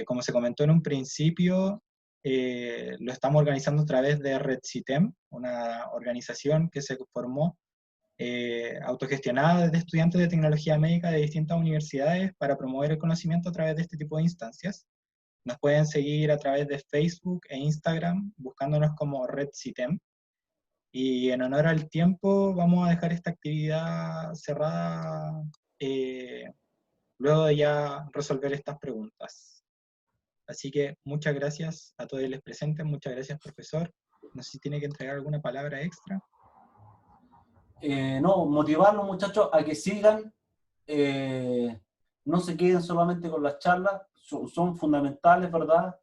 S2: Como se comentó en un principio, lo estamos organizando a través de RedCitem, una organización que se formó autogestionada desde estudiantes de tecnología médica de distintas universidades para promover el conocimiento a través de este tipo de instancias. Nos pueden seguir a través de Facebook e Instagram, buscándonos como RedCitem. Y en honor al tiempo, vamos a dejar esta actividad cerrada luego de ya resolver estas preguntas. Así que muchas gracias a todos los presentes, muchas gracias, profesor. No sé si tiene que entregar alguna palabra extra.
S1: No, motivar a los muchachos a que sigan, no se queden solamente con las charlas, son fundamentales, ¿verdad?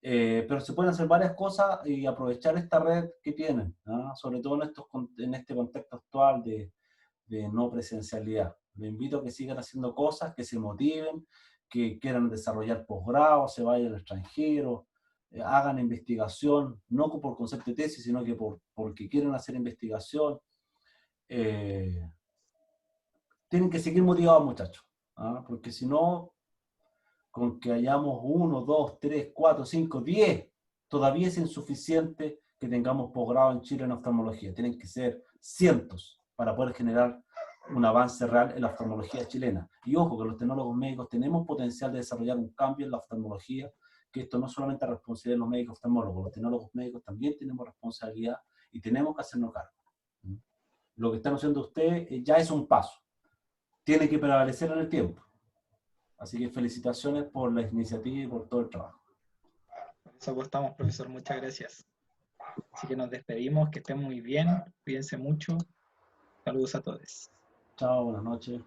S1: Pero se pueden hacer varias cosas y aprovechar esta red que tienen, ¿no? Sobre todo en este contexto actual de no presencialidad. Les invito a que sigan haciendo cosas, que se motiven, que quieran desarrollar posgrado, se vayan al extranjero, hagan investigación, no por concepto de tesis, sino que porque quieren hacer investigación. Tienen que seguir motivados, muchachos, ¿ah? Porque si no, con que hayamos 1, 2, 3, 4, 5, 10, todavía es insuficiente que tengamos posgrado en Chile en oftalmología. Tienen que ser cientos para poder generar un avance real en la oftalmología chilena. Y ojo, que los tecnólogos médicos tenemos potencial de desarrollar un cambio en la oftalmología, que esto no solamente es responsabilidad de los médicos oftalmólogos, los tecnólogos médicos también tenemos responsabilidad y tenemos que hacernos cargo. Lo que están haciendo ustedes ya es un paso. Tiene que prevalecer en el tiempo. Así que felicitaciones por la iniciativa y por todo el trabajo.
S2: Por eso apostamos, profesor. Muchas gracias. Así que nos despedimos. Que estén muy bien. Cuídense mucho. Saludos a todos.
S1: Chao, buenas noches.